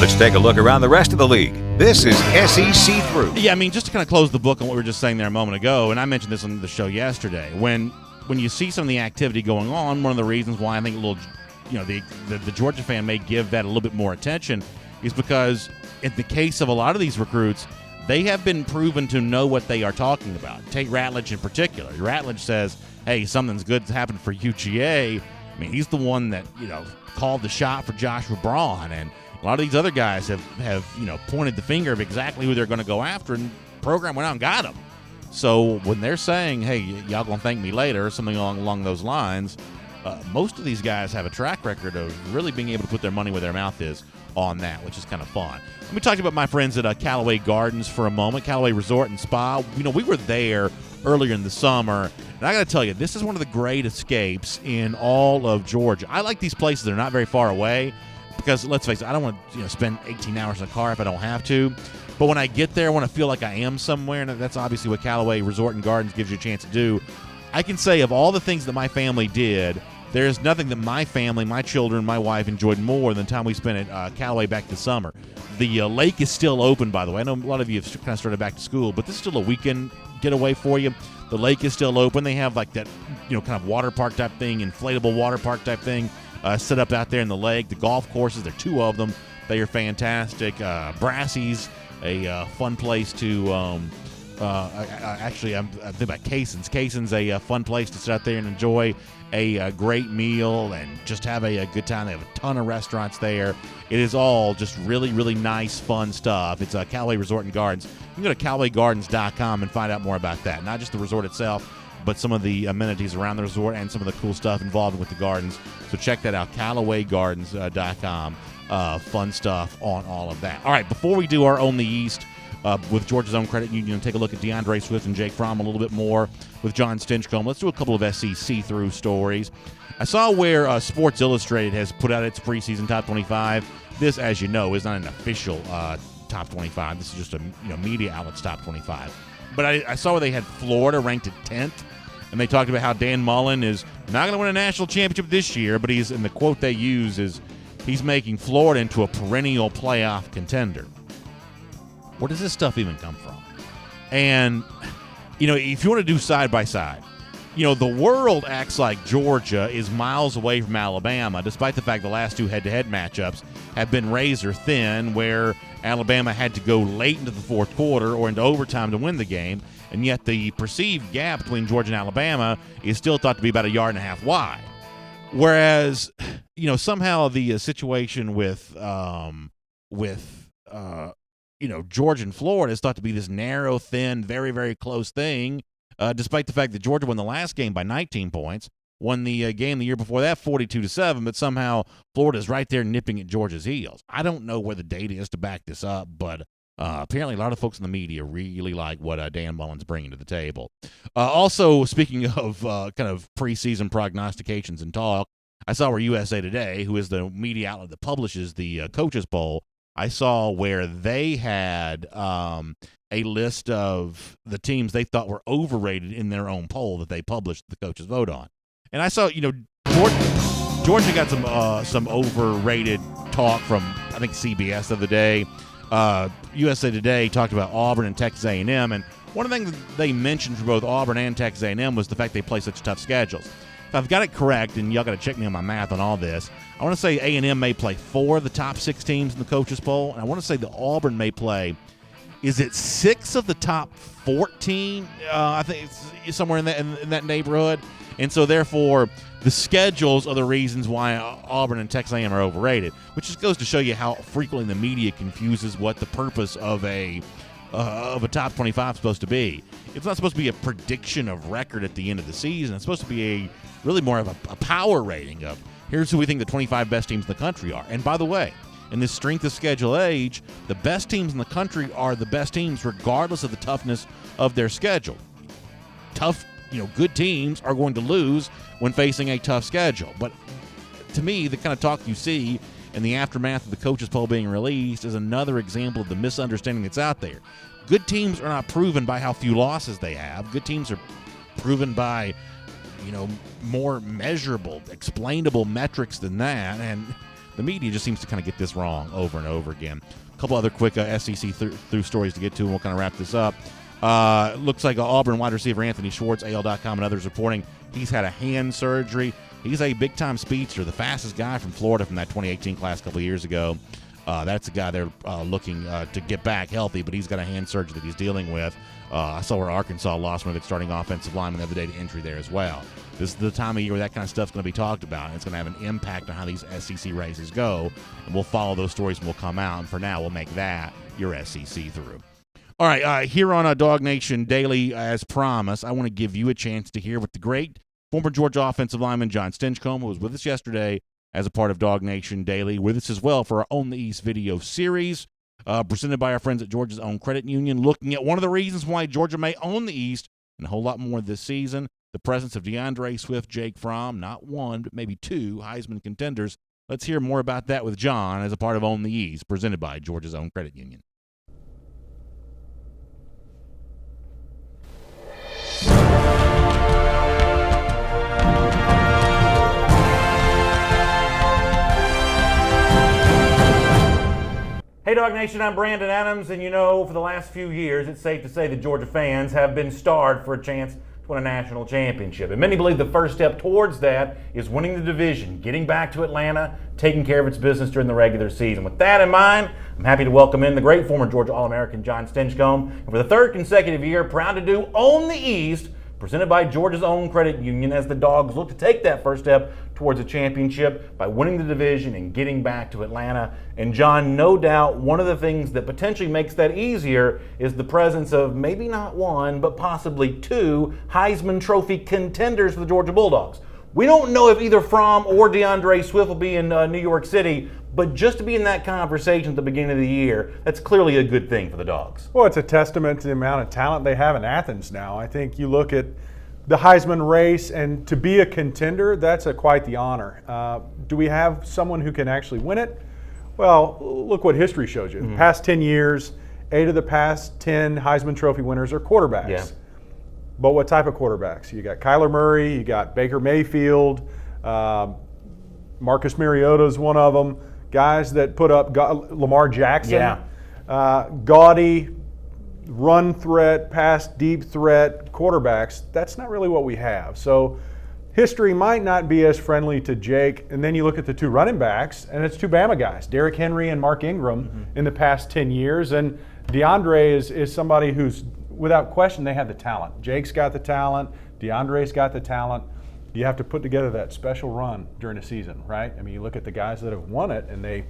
Let's take a look around the rest of the league. This is SEC Through. Yeah, I mean, just to kind of close the book on what we were just saying there a moment ago, and I mentioned this on the show yesterday, when you see some of the activity going on, one of the reasons why I think the Georgia fan may give that a little bit more attention is because in the case of a lot of these recruits, they have been proven to know what they are talking about. Take Ratledge in particular. Ratledge says, hey, something's good's happened for UGA. I mean, he's the one that, called the shot for Joshua Braun, and a lot of these other guys have pointed the finger of exactly who they're going to go after, and the program went out and got them. So when they're saying, hey, y'all going to thank me later, or something along those lines, most of these guys have a track record of really being able to put their money where their mouth is on that, which is kind of fun. Let me talk about my friends at Callaway Gardens for a moment, Callaway Resort and Spa. We were there earlier in the summer, and I got to tell you, this is one of the great escapes in all of Georgia. I like these places. They're not very far away because, let's face it, I don't want to spend 18 hours in a car if I don't have to. But when I get there, I want to feel like I am somewhere, and that's obviously what Callaway Resort and Gardens gives you a chance to do. I can say of all the things that my family did, there's nothing that my family, my children, my wife enjoyed more than the time we spent at Callaway back this summer. The lake is still open, by the way. I know a lot of you have kind of started back to school, but this is still a weekend getaway for you. The lake is still open. They have like that, kind of water park type thing, inflatable water park type thing set up out there in the lake. The golf courses, there are 2 of them. They are fantastic. Brassey's a fun place to actually, I'm thinking about Cason's. Cason's a fun place to sit out there and enjoy a great meal and just have a good time. They have a ton of restaurants there. It is all just really, really nice, fun stuff. It's Callaway Resort and Gardens. You can go to CallawayGardens.com and find out more about that. Not just the resort itself, but some of the amenities around the resort and some of the cool stuff involved with the gardens. So check that out, CallawayGardens.com. Fun stuff on all of that. All right, before we do our Own the East, with Georgia's Own Credit Union, take a look at DeAndre Swift and Jake Fromm a little bit more with John Stinchcomb. Let's do a couple of SEC see-through stories. I saw where Sports Illustrated has put out its preseason top 25. This, as you know, is not an official top 25. This is just a media outlet's top 25. But I saw where they had Florida ranked at 10th, and they talked about how Dan Mullen is not going to win a national championship this year, but and the quote they use is, he's making Florida into a perennial playoff contender. Where does this stuff even come from? And, if you want to do side by side, the world acts like Georgia is miles away from Alabama, despite the fact the last 2 head-to-head matchups have been razor thin, where Alabama had to go late into the fourth quarter or into overtime to win the game, and yet the perceived gap between Georgia and Alabama is still thought to be about 1.5 yards wide. Whereas, somehow the situation with Georgia and Florida is thought to be this narrow, thin, very, very close thing, despite the fact that Georgia won the last game by 19 points, won the game the year before that 42-7, but somehow Florida's right there nipping at Georgia's heels. I don't know where the data is to back this up, but Apparently, a lot of folks in the media really like what Dan Mullen's bringing to the table. Also, speaking of kind of preseason prognostications and talk, I saw where USA Today, who is the media outlet that publishes the coaches poll, I saw where they had a list of the teams they thought were overrated in their own poll that they published the coaches vote on. And I saw, Georgia got some overrated talk from, I think, CBS the other day. USA Today talked about Auburn and Texas A&M, and one of the things that they mentioned for both Auburn and Texas A&M was the fact they play such tough schedules. If I've got it correct, and y'all got to check me on my math on all this, I want to say A&M may play 4 of the top 6 teams in the coaches poll, and I want to say that Auburn may play, is it 6 of the top 14? I think it's somewhere in that neighborhood. And so, therefore, the schedules are the reasons why Auburn and Texas A&M are overrated, which just goes to show you how frequently the media confuses what the purpose of a top 25 is supposed to be. It's not supposed to be a prediction of record at the end of the season. It's supposed to be really more of a power rating of here's who we think the 25 best teams in the country are. And by the way, in this strength of schedule age, the best teams in the country are the best teams regardless of the toughness of their schedule. Good teams are going to lose when facing a tough schedule. But to me, the kind of talk you see in the aftermath of the coaches poll being released is another example of the misunderstanding that's out there. Good teams are not proven by how few losses they have. Good teams are proven by, more measurable, explainable metrics than that. And the media just seems to kind of get this wrong over and over again. A couple other quick SEC through stories to get to, and we'll kind of wrap this up. Looks like Auburn wide receiver Anthony Schwartz, AL.com and others reporting he's had a hand surgery. He's a big-time speedster, the fastest guy from Florida from that 2018 class a couple of years ago. That's a guy they're looking to get back healthy, but he's got a hand surgery that he's dealing with. I saw where Arkansas lost one of its starting offensive linemen the other day to injury there as well. This is the time of year where that kind of stuff's going to be talked about, and it's going to have an impact on how these SEC races go. And we'll follow those stories and we'll come out. And for now, we'll make that your SEC through. All right, here on DawgNation Daily, as promised, I want to give you a chance to hear what the great former Georgia offensive lineman John Stinchcomb, who was with us yesterday as a part of DawgNation Daily, with us as well for our Own the East video series, presented by our friends at Georgia's Own Credit Union, looking at one of the reasons why Georgia may own the East and a whole lot more this season, the presence of DeAndre Swift, Jake Fromm, not one, but maybe 2 Heisman contenders. Let's hear more about that with John as a part of Own the East, presented by Georgia's Own Credit Union. Hey DawgNation, I'm Brandon Adams, and for the last few years, it's safe to say that Georgia fans have been starved for a chance to win a national championship. And many believe the first step towards that is winning the division, getting back to Atlanta, taking care of its business during the regular season. With that in mind, I'm happy to welcome in the great former Georgia All-American John Stinchcomb, and for the 3rd consecutive year, proud to do Own the East, presented by Georgia's Own Credit Union, as the Dogs look to take that first step towards a championship by winning the division and getting back to Atlanta. And John, no doubt one of the things that potentially makes that easier is the presence of maybe not 1, but possibly 2 Heisman Trophy contenders for the Georgia Bulldogs. We don't know if either Fromm or DeAndre Swift will be in New York City, but just to be in that conversation at the beginning of the year, that's clearly a good thing for the Dogs. Well, it's a testament to the amount of talent they have in Athens now. I think you look at the Heisman race, and to be a contender, that's quite the honor. Do we have someone who can actually win it? Well, look what history shows you. The past 10 years, 8 of the past 10 Heisman Trophy winners are quarterbacks. Yeah. But what type of quarterbacks? You got Kyler Murray, you got Baker Mayfield, Marcus Mariota's one of them. Guys that put up Lamar Jackson, gaudy, run threat, pass deep threat quarterbacks. That's not really what we have. So history might not be as friendly to Jake. And then you look at the 2 running backs, and it's 2 Bama guys, Derrick Henry and Mark Ingram, in the past 10 years. And DeAndre is somebody who's, without question, they have the talent. Jake's got the talent. DeAndre's got the talent. You have to put together that special run during a season, right? I mean, you look at the guys that have won it, and they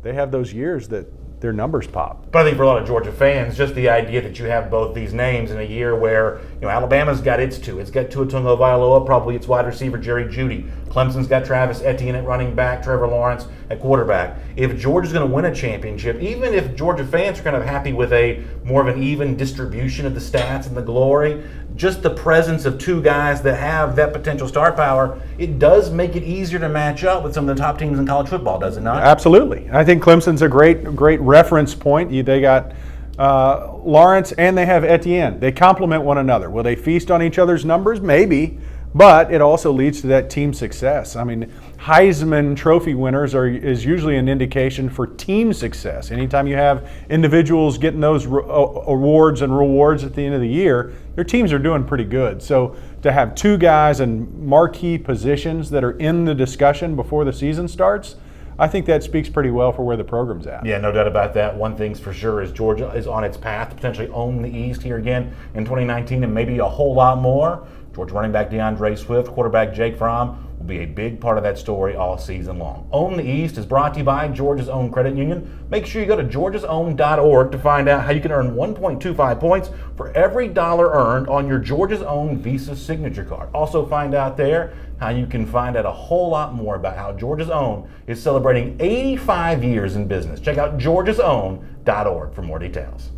have those years that their numbers pop. But I think for a lot of Georgia fans, just the idea that you have both these names in a year where Alabama's got its two. It's got Tua Tagovailoa, probably its wide receiver Jerry Jeudy. Clemson's got Travis Etienne at running back, Trevor Lawrence at quarterback. If Georgia's going to win a championship, even if Georgia fans are kind of happy with a more of an even distribution of the stats and the glory, just the presence of two guys that have that potential star power, it does make it easier to match up with some of the top teams in college football, does it not? Absolutely. I think Clemson's a great reference point. They got Lawrence and they have Etienne. They complement one another. Will they feast on each other's numbers? Maybe. But it also leads to that team success. I mean, Heisman Trophy winners is usually an indication for team success. Anytime you have individuals getting those awards and rewards at the end of the year, their teams are doing pretty good. So to have two guys in marquee positions that are in the discussion before the season starts, I think that speaks pretty well for where the program's at. Yeah, no doubt about that. One thing's for sure is Georgia is on its path to potentially own the East here again in 2019 and maybe a whole lot more. Georgia running back DeAndre Swift, quarterback Jake Fromm will be a big part of that story all season long. Own the East is brought to you by Georgia's Own Credit Union. Make sure you go to georgiasown.org to find out how you can earn 1.25 points for every dollar earned on your Georgia's Own Visa signature card. Also find out there how you can find out a whole lot more about how Georgia's Own is celebrating 85 years in business. Check out georgiasown.org for more details.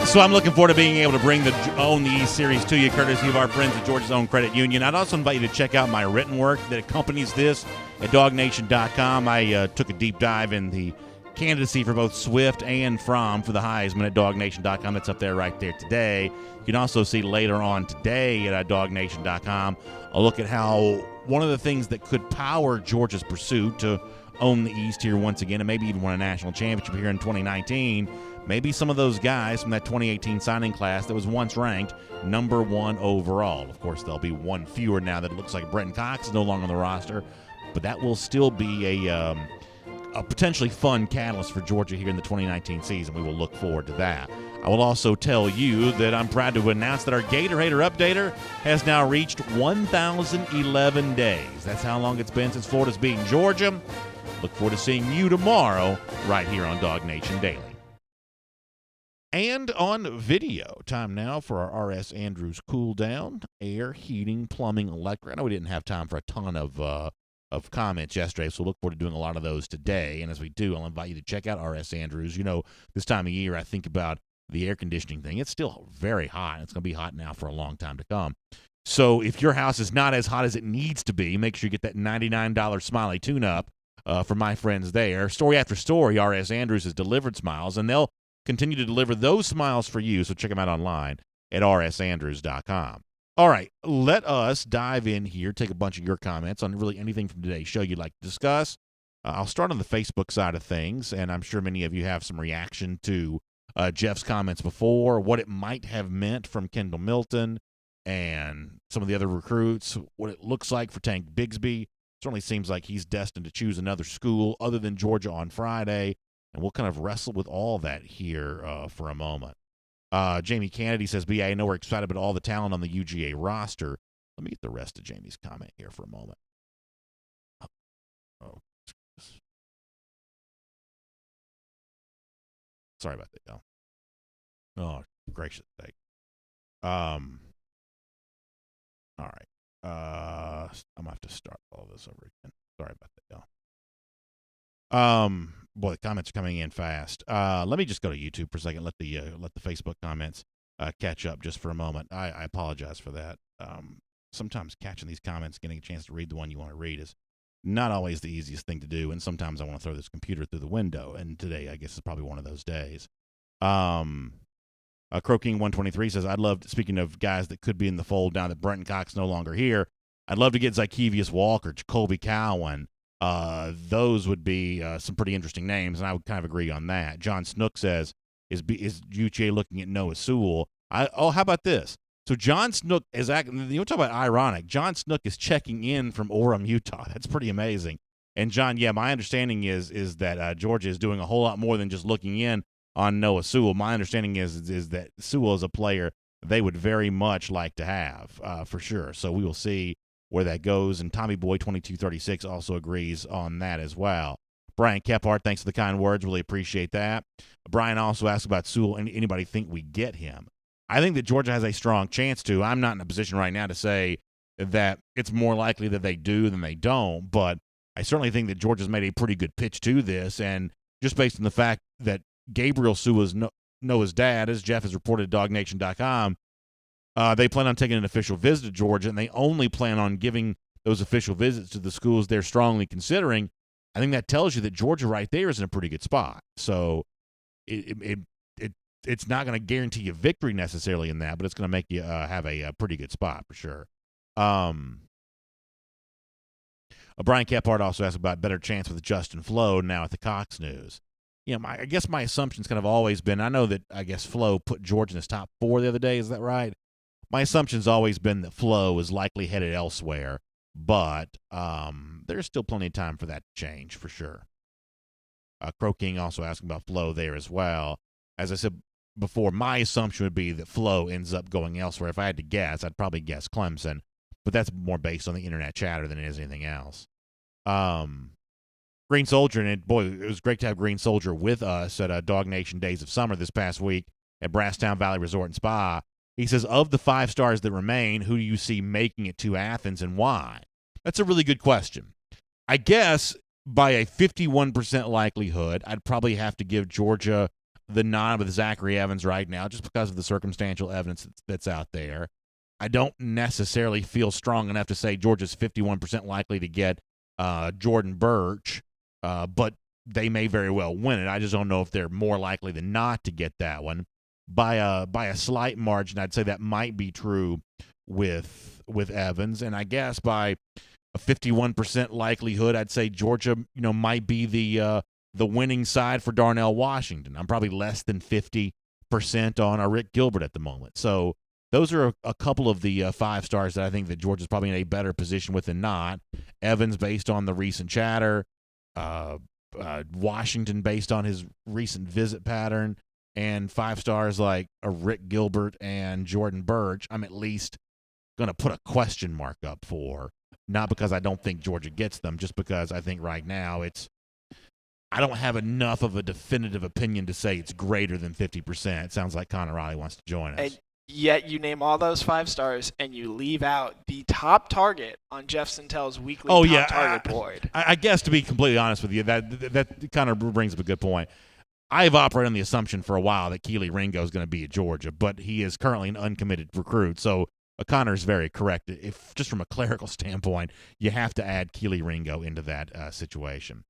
So I'm looking forward to being able to bring the Own the East series to you, courtesy of our friends at Georgia's Own Credit Union. I'd also invite you to check out my written work that accompanies this at DawgNation.com. I took a deep dive in the candidacy for both Swift and Fromm for the Heisman at DawgNation.com. That's up there right there today. You can also see later on today at DawgNation.com a look at how one of the things that could power Georgia's pursuit to own the East here once again and maybe even win a national championship here in 2019, maybe some of those guys from that 2018 signing class that was once ranked number one overall. Of course, there'll be one fewer now that it looks like Brenton Cox is no longer on the roster, but that will still be a potentially fun catalyst for Georgia here in the 2019 season. We will look forward to that. I will also tell you that I'm proud to announce that our Gator Hater Updater has now reached 1,011 days. That's how long it's been since Florida's beaten Georgia. Look forward to seeing you tomorrow right here on DawgNation Daily. And on video, time now for our R.S. Andrews Cool Down, air, heating, plumbing, electric. I know we didn't have time for a ton of comments yesterday, so look forward to doing a lot of those today. And as we do, I'll invite you to check out R.S. Andrews. You know, this time of year, I think about the air conditioning thing. It's still very hot. It's going to be hot now for a long time to come. So if your house is not as hot as it needs to be, make sure you get that $99 Smiley tune-up for my friends there. Story after story, R.S. Andrews has delivered smiles, and they'll continue to deliver those smiles for you, so check them out online at rsandrews.com. All right, let us dive in here, take a bunch of your comments on really anything from today's show you'd like to discuss. I'll start on the Facebook side of things, and I'm sure many of you have some reaction to Jeff's comments before, what it might have meant from Kendall Milton and some of the other recruits, what it looks like for Tank Bigsby. Certainly seems like he's destined to choose another school other than Georgia on Friday. And we'll kind of wrestle with all that here for a moment. Jamie Kennedy says, I know we're excited about all the talent on the UGA roster. Let me get the rest of Jamie's comment here for a moment. Oh, sorry about that, y'all. Oh, gracious sake. All right. I'm going to have to start all this over again. Sorry about that, y'all. Boy, the comments are coming in fast. Let me just go to YouTube for a second. Let the Facebook comments catch up just for a moment. I apologize for that. Sometimes catching these comments, getting a chance to read the one you want to read is not always the easiest thing to do, and sometimes I want to throw this computer through the window, and today I guess is probably one of those days. Croking123 says, I'd love, speaking of guys that could be in the fold now that Brenton Cox no longer here, I'd love to get Zykevius Walker, Jacoby Cowan. Those would be some pretty interesting names, and I would kind of agree on that. John Snook says, is UGA looking at Noah Sewell? How about this? So John Snook is acting, you talk about ironic. John Snook is checking in from Orem, Utah. That's pretty amazing. And John, yeah, my understanding is that Georgia is doing a whole lot more than just looking in on Noah Sewell. My understanding is that Sewell is a player they would very much like to have, for sure. So we will see where that goes. And Tommy Boy 2236 also agrees on that as well. Brian Kephart, thanks for the kind words. Really appreciate that. Brian also asked about Sewell. Anybody think we get him? I think that Georgia has a strong chance to. I'm not in a position right now to say that it's more likely that they do than they don't, but I certainly think that Georgia's made a pretty good pitch to this, and just based on the fact that Gabriel Sewell's Noah's dad, as Jeff has reported at DawgNation.com, they plan on taking an official visit to Georgia, and they only plan on giving those official visits to the schools they're strongly considering. I think that tells you that Georgia right there is in a pretty good spot. So it's not going to guarantee you victory necessarily in that, but it's going to make you have a pretty good spot for sure. Brian Kephart also asked about better chance with Justin Flo now at the Cox News. I guess my assumption's kind of always been, I know that I guess Flo put Georgia in his top 4 the other day. Is that right? My assumption's always been that Flo is likely headed elsewhere, but there's still plenty of time for that to change for sure. Crow King also asking about Flo there as well. As I said before, my assumption would be that Flo ends up going elsewhere. If I had to guess, I'd probably guess Clemson, but that's more based on the internet chatter than it is anything else. Green Soldier, and boy, it was great to have Green Soldier with us at DawgNation Days of Summer this past week at Brasstown Valley Resort and Spa. He says, of the 5 stars that remain, who do you see making it to Athens and why? That's a really good question. I guess by a 51% likelihood, I'd probably have to give Georgia the nod with Zachary Evans right now, just because of the circumstantial evidence that's out there. I don't necessarily feel strong enough to say Georgia's 51% likely to get Jordan Birch, but they may very well win it. I just don't know if they're more likely than not to get that one. By a slight margin, I'd say that might be true with Evans, and I guess by a 51% likelihood, I'd say Georgia, might be the winning side for Darnell Washington. I'm probably less than 50% on Rick Gilbert at the moment. So those are a couple of the 5 stars that I think that Georgia's probably in a better position with than not. Evans, based on the recent chatter, Washington, based on his recent visit pattern, and 5 stars like a Rick Gilbert and Jordan Birch, I'm at least going to put a question mark up for. Not because I don't think Georgia gets them, just because I think right now I don't have enough of a definitive opinion to say it's greater than 50%. It sounds like Connor Riley wants to join us. And yet you name all those 5 stars and you leave out the top target on Jeff Sentell's weekly target board. I guess, to be completely honest with you, that kind of brings up a good point. I've operated on the assumption for a while that Keely Ringo is going to be at Georgia, but he is currently an uncommitted recruit. So Connor's very correct. If just from a clerical standpoint, you have to add Keely Ringo into that situation.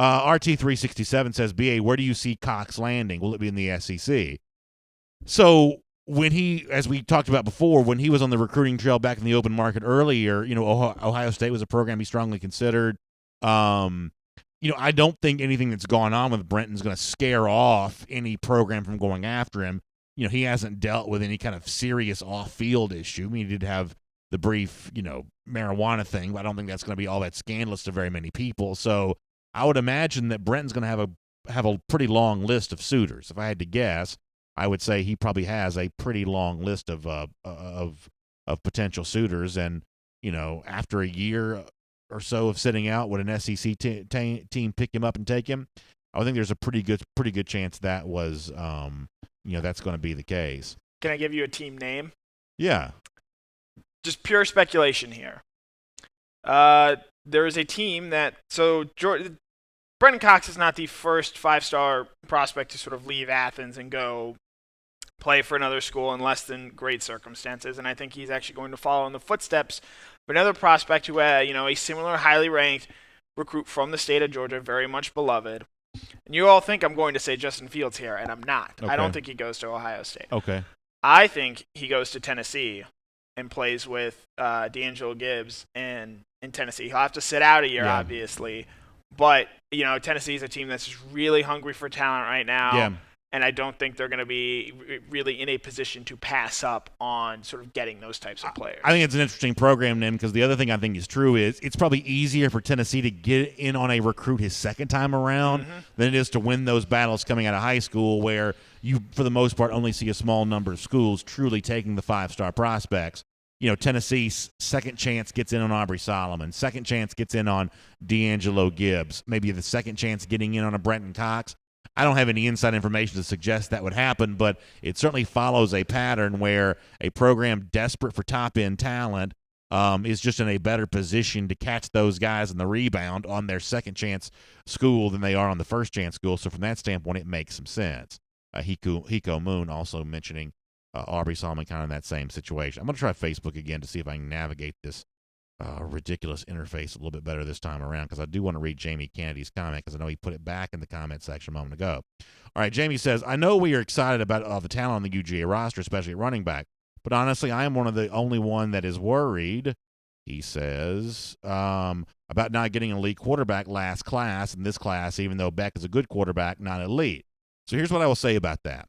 RT367 says, BA, where do you see Cox landing? Will it be in the SEC? So when he, as we talked about before, when he was on the recruiting trail back in the open market earlier, Ohio State was a program he strongly considered. I don't think anything that's gone on with Brenton's going to scare off any program from going after him. He hasn't dealt with any kind of serious off-field issue. I mean, he did have the brief, marijuana thing, but I don't think that's going to be all that scandalous to very many people. So I would imagine that Brenton's going to have a pretty long list of suitors. If I had to guess, I would say he probably has a pretty long list of potential suitors. And, after a year or so of sitting out, would an SEC team pick him up and take him? I think there's a pretty good chance that was, that's going to be the case. Can I give you a team name? Yeah. Just pure speculation here. There is a team Brenton Cox is not the first 5-star prospect to sort of leave Athens and go play for another school in less than great circumstances, and I think he's actually going to follow in the footsteps of another prospect who had, a similar highly ranked recruit from the state of Georgia, very much beloved. And you all think I'm going to say Justin Fields here, and I'm not. Okay. I don't think he goes to Ohio State. Okay. I think he goes to Tennessee and plays with D'Angelo Gibbs in Tennessee. He'll have to sit out a year, obviously. But, Tennessee is a team that's just really hungry for talent right now. Yeah. And I don't think they're going to be really in a position to pass up on sort of getting those types of players. I think it's an interesting program name because the other thing I think is true is it's probably easier for Tennessee to get in on a recruit his second time around than it is to win those battles coming out of high school where you, for the most part, only see a small number of schools truly taking the 5-star prospects. Tennessee's second chance gets in on Aubrey Solomon, second chance gets in on D'Angelo Gibbs, maybe the second chance getting in on a Brenton Cox. I don't have any inside information to suggest that would happen, but it certainly follows a pattern where a program desperate for top-end talent is just in a better position to catch those guys in the rebound on their second chance school than they are on the first chance school. So from that standpoint, it makes some sense. Hiko Moon also mentioning Aubrey Solomon kind of in that same situation. I'm going to try Facebook again to see if I can navigate this ridiculous interface a little bit better this time around, because I do want to read Jamie Kennedy's comment, because I know he put it back in the comment section a moment ago. All right, Jamie says, I know we are excited about the talent on the UGA roster, especially at running back, but honestly, I am one of the only one that is worried, he says, about not getting an elite quarterback last class in this class, even though Beck is a good quarterback, not elite. So here's what I will say about that.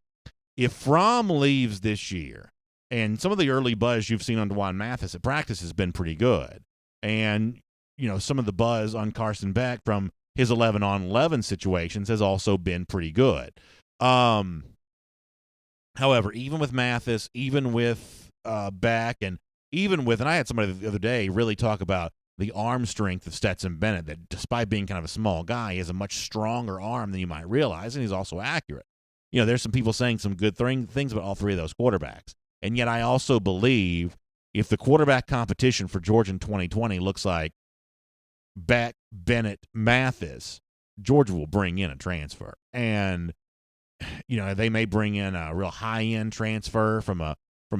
If Fromm leaves this year, and some of the early buzz you've seen on DeJuan Mathis at practice has been pretty good, and some of the buzz on Carson Beck from his 11-on-11 situations has also been pretty good. However, even with Mathis, even with Beck, and I had somebody the other day really talk about the arm strength of Stetson Bennett, that despite being kind of a small guy, he has a much stronger arm than you might realize, and he's also accurate. There's some people saying some good things about all three of those quarterbacks. And yet I also believe if the quarterback competition for Georgia in 2020 looks like Beck, Bennett, Mathis, Georgia will bring in a transfer. And, they may bring in a real high-end transfer from a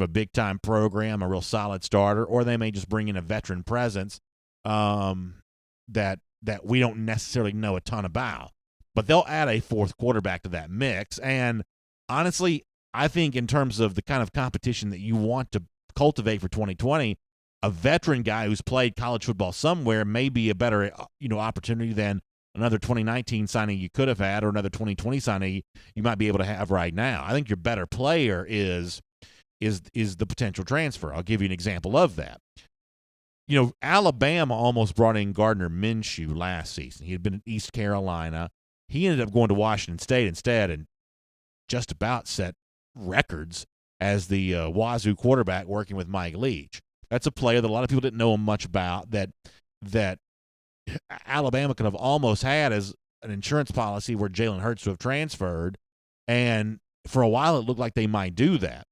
big-time program, a real solid starter, or they may just bring in a veteran presence that we don't necessarily know a ton about. But they'll add a fourth quarterback to that mix. And honestly, I think in terms of the kind of competition that you want to cultivate for 2020, a veteran guy who's played college football somewhere may be a better, opportunity than another 2019 signing you could have had or another 2020 signing you might be able to have right now. I think your better player is the potential transfer. I'll give you an example of that. Alabama almost brought in Gardner Minshew last season. He had been at East Carolina. He ended up going to Washington State instead and just about set records as the Wazoo quarterback working with Mike Leach. That's a player that a lot of people didn't know much about, that Alabama could have almost had as an insurance policy where Jalen Hurts would have transferred, and for a while it looked like they might do that.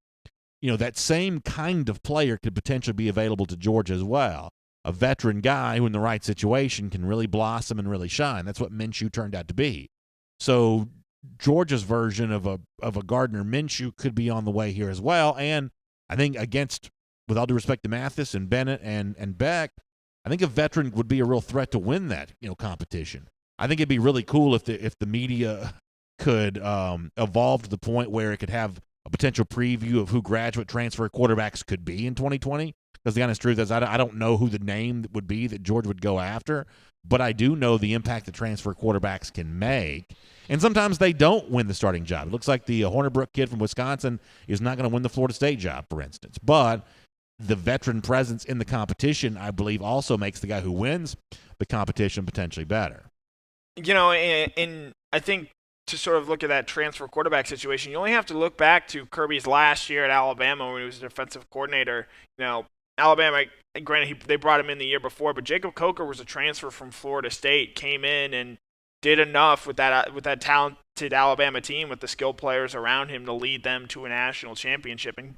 That same kind of player could potentially be available to Georgia as well. A veteran guy who in the right situation can really blossom and really shine. That's what Minshew turned out to be. So Georgia's version of a Gardner Minshew could be on the way here as well. And I think with all due respect to Mathis and Bennett and Beck, I think a veteran would be a real threat to win that competition. I think it'd be really cool if the media could evolve to the point where it could have a potential preview of who graduate transfer quarterbacks could be in 2020. Because the honest truth is, I don't know who the name would be that Georgia would go after, but I do know the impact that transfer quarterbacks can make. And sometimes they don't win the starting job. It looks like the Hornerbrook kid from Wisconsin is not going to win the Florida State job, for instance. But the veteran presence in the competition, I believe, also makes the guy who wins the competition potentially better. And I think to sort of look at that transfer quarterback situation, you only have to look back to Kirby's last year at Alabama when he was a defensive coordinator. Alabama, granted, they brought him in the year before, but Jacob Coker was a transfer from Florida State, came in and did enough with that talented Alabama team, with the skilled players around him, to lead them to a national championship. And,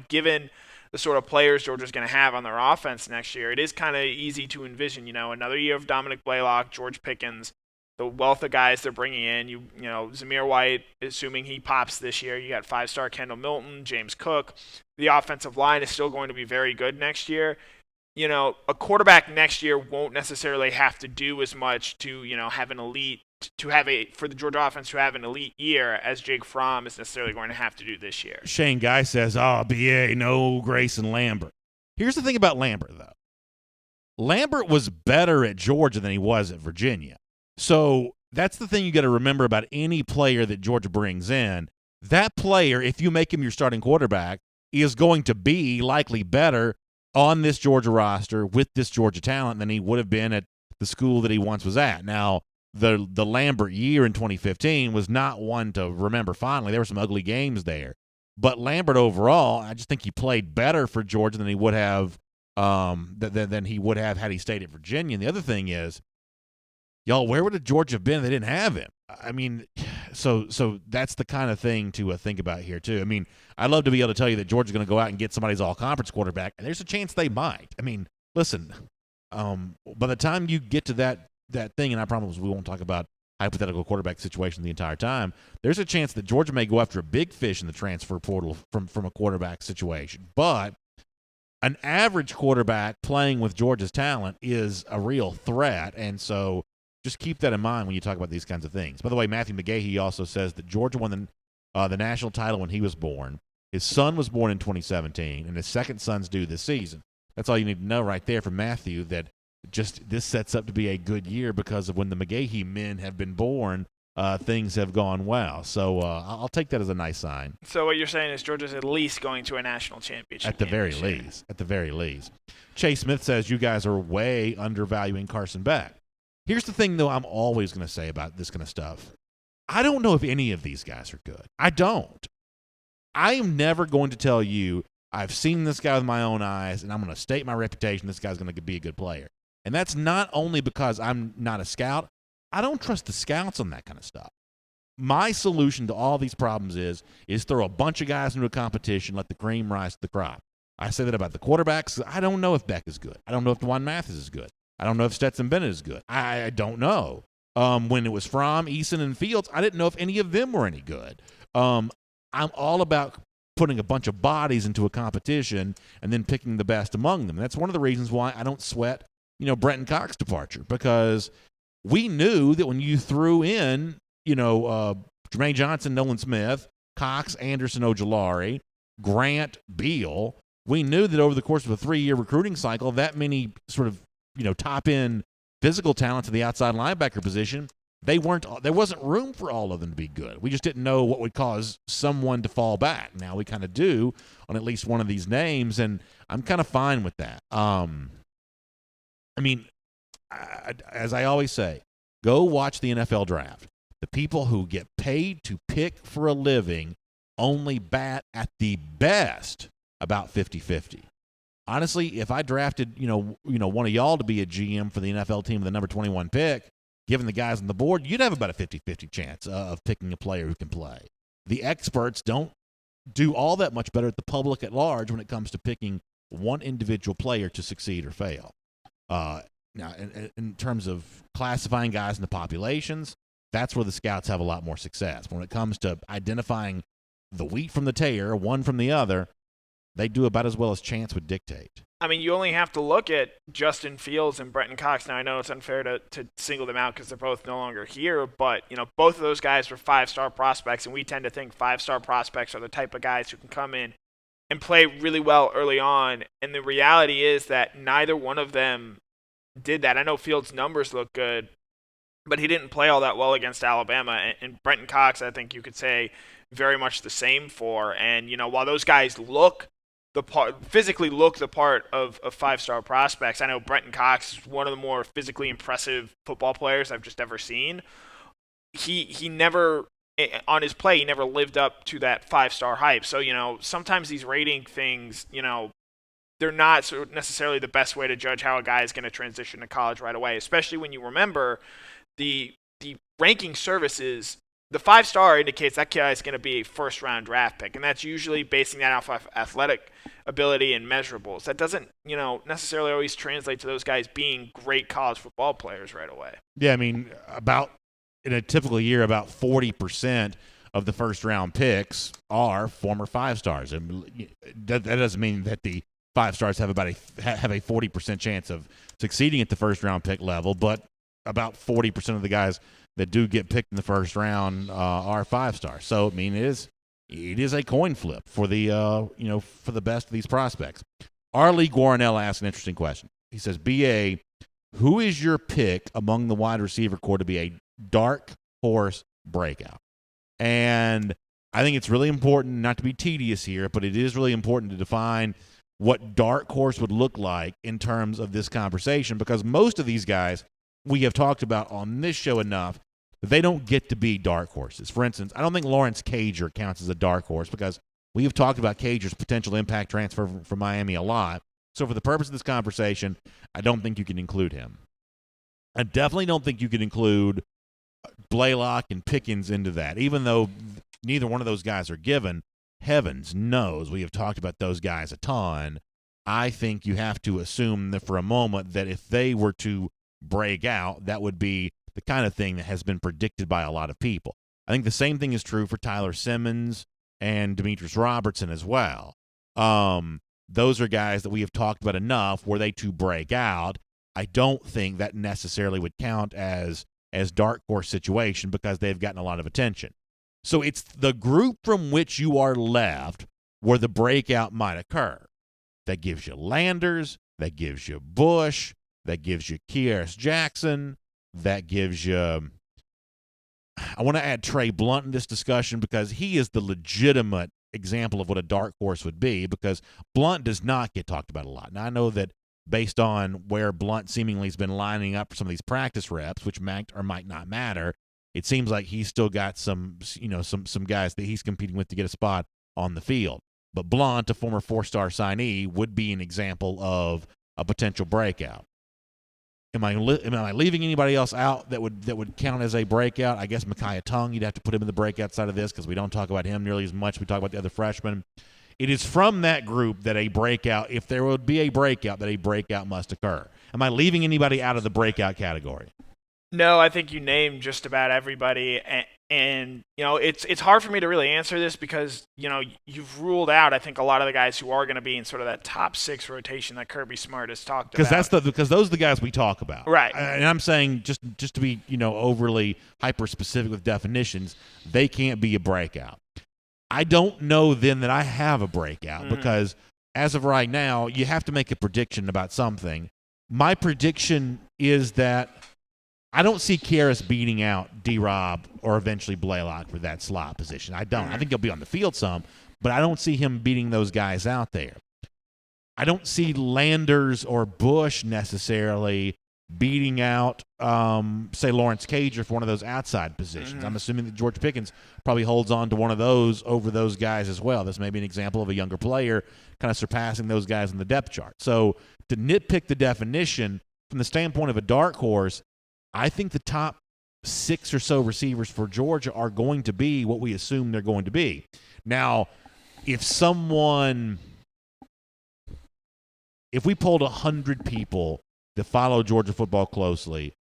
given the sort of players Georgia's going to have on their offense next year, it is kind of easy to envision, another year of Dominic Blaylock, George Pickens, the wealth of guys they're bringing in. Zamir White, assuming he pops this year. You got 5-star Kendall Milton, James Cook. The offensive line is still going to be very good next year. A quarterback next year won't necessarily have to do as much to, have an elite, for the Georgia offense to have an elite year as Jake Fromm is necessarily going to have to do this year. Shane Guy says, BA, no Grayson Lambert. Here's the thing about Lambert, though. Lambert was better at Georgia than he was at Virginia. So that's the thing you got to remember about any player that Georgia brings in. That player, if you make him your starting quarterback, is going to be likely better on this Georgia roster with this Georgia talent than he would have been at the school that he once was at. Now, the Lambert year in 2015 was not one to remember fondly. There were some ugly games there. But Lambert overall, I just think he played better for Georgia than he would have than he would have had he stayed at Virginia. And the other thing is, y'all, where would Georgia have been if they didn't have him? I mean, so that's the kind of thing to think about here too. I mean, I'd love to be able to tell you that Georgia's going to go out and get somebody's all-conference quarterback, and there's a chance they might. I mean, listen, by the time you get to that thing, and I promise we won't talk about hypothetical quarterback situation the entire time, there's a chance that Georgia may go after a big fish in the transfer portal from a quarterback situation. But an average quarterback playing with Georgia's talent is a real threat, and so just keep that in mind when you talk about these kinds of things. By the way, Matthew McGahee also says that Georgia won the national title when he was born. His son was born in 2017, and his second son's due this season. That's all you need to know right there from Matthew, that just this sets up to be a good year because of when the McGahee men have been born, things have gone well. So I'll take that as a nice sign. So what you're saying is Georgia's at least going to a national championship. At the very least. At the very least. Chase Smith says you guys are way undervaluing Carson Beck. Here's the thing, though, I'm always going to say about this kind of stuff. I don't know if any of these guys are good. I don't. I am never going to tell you I've seen this guy with my own eyes, and I'm going to state my reputation this guy's going to be a good player. And that's not only because I'm not a scout. I don't trust the scouts on that kind of stuff. My solution to all these problems is throw a bunch of guys into a competition, let the cream rise to the crop. I say that about the quarterbacks. I don't know if Beck is good. I don't know if DeJuan Mathis is good. I don't know if Stetson Bennett is good. I don't know. When it was Fromm, Eason, and Fields, I didn't know if any of them were any good. I'm all about putting a bunch of bodies into a competition and then picking the best among them. That's one of the reasons why I don't sweat, Brenton Cox's departure, because we knew that when you threw in, Jermaine Johnson, Nolan Smith, Cox, Anderson, Ojulari, Grant, Beal, we knew that over the course of a 3-year recruiting cycle, that many sort of top-end physical talent to the outside linebacker position, there wasn't room for all of them to be good. We just didn't know what would cause someone to fall back. Now we kind of do on at least one of these names, and I'm kind of fine with that. As I always say, go watch the NFL draft. The people who get paid to pick for a living only bat at the best about 50-50. Honestly, if I drafted, one of y'all to be a GM for the NFL team with the number 21 pick, given the guys on the board, you'd have about a 50-50 chance of picking a player who can play. The experts don't do all that much better at the public at large when it comes to picking one individual player to succeed or fail. Now, in terms of classifying guys into populations, that's where the scouts have a lot more success. When it comes to identifying the wheat from the tare, one from the other, they do about as well as chance would dictate. I mean, you only have to look at Justin Fields and Brenton Cox. Now, I know it's unfair to single them out because they're both no longer here, but, both of those guys were 5-star prospects, and we tend to think 5-star prospects are the type of guys who can come in and play really well early on, and the reality is that neither one of them did that. I know Fields' numbers look good, but he didn't play all that well against Alabama, and Brenton Cox, I think you could say, very much the same for, and, while those guys physically look the part of 5-star prospects. I know Brenton Cox is one of the more physically impressive football players I've just ever seen. He never, on his play, he never lived up to that 5-star hype. So, sometimes these rating things, they're not necessarily the best way to judge how a guy is going to transition to college right away, especially when you remember the ranking services. The 5-star indicates that guy is going to be a first-round draft pick, and that's usually basing that off of athletic ability and measurables. That doesn't, necessarily always translate to those guys being great college football players right away. Yeah, I mean, in a typical year, about 40% of the first-round picks are former 5-stars. And that doesn't mean that the 5-stars have a 40% chance of succeeding at the first-round pick level, but about 40% of the guys that do get picked in the first round are 5-stars. So, I mean, it is a coin flip for the for the best of these prospects. Arlie Guarnell asked an interesting question. He says, "BA, who is your pick among the wide receiver core to be a dark horse breakout?" And I think it's really important, not to be tedious here, but it is really important to define what dark horse would look like in terms of this conversation, because most of these guys we have talked about on this show enough that they don't get to be dark horses. For instance, I don't think Lawrence Cager counts as a dark horse because We have talked about Cager's potential impact transfer from Miami a lot. So for the purpose of this conversation, I don't think you can include him. I definitely don't think you can include Blaylock and Pickens into that, even though neither one of those guys are given. Heavens knows we have talked about those guys a ton. I think you have to assume that for a moment that if they were to break out, that would be the kind of thing that has been predicted by a lot of people. I think the same thing is true for Tyler Simmons and Demetrius Robertson as well. Those are guys that we have talked about enough were they to break out. I don't think that necessarily would count as dark horse situation because they've gotten a lot of attention. So it's the group from which you are left where the breakout might occur. That gives you Landers, that gives you Bush, that gives you Kearis Jackson, that gives you I want to add Trey Blunt in this discussion because he is the legitimate example of what a dark horse would be because Blunt does not get talked about a lot. Now, I know that based on where Blunt seemingly has been lining up for some of these practice reps, which might or might not matter, it seems like he's still got some guys that he's competing with to get a spot on the field. But Blunt, a former four-star signee, would be an example of a potential breakout. Am I leaving anybody else out that would count as a breakout? I guess Micaiah Tongue, you'd have to put him in the breakout side of this because we don't talk about him nearly as much as we talk about the other freshmen. It is from that group that a breakout, if there would be a breakout, that a breakout must occur. Am I leaving anybody out of the breakout category? No, I think you named just about everybody, and it's hard for me to really answer this because you've ruled out I think a lot of the guys who are going to be in sort of that top 6 rotation that Kirby Smart has talked about. Because those are the guys we talk about, right? And I'm saying just to be overly hyper specific with definitions, they can't be a breakout. I don't know then that I have a breakout because as of right now, you have to make a prediction about something. My prediction is that I don't see Kearis beating out D-Rob or eventually Blaylock for that slot position. I don't. I think he'll be on the field some, but I don't see him beating those guys out there. I don't see Landers or Bush necessarily beating out, say, Lawrence Cager for one of those outside positions. I'm assuming that George Pickens probably holds on to one of those over those guys as well. This may be an example of a younger player kind of surpassing those guys in the depth chart. So to nitpick the definition from the standpoint of a dark horse, I think the top 6 or so receivers for Georgia are going to be what we assume they're going to be. Now, if we polled 100 people that follow Georgia football closely,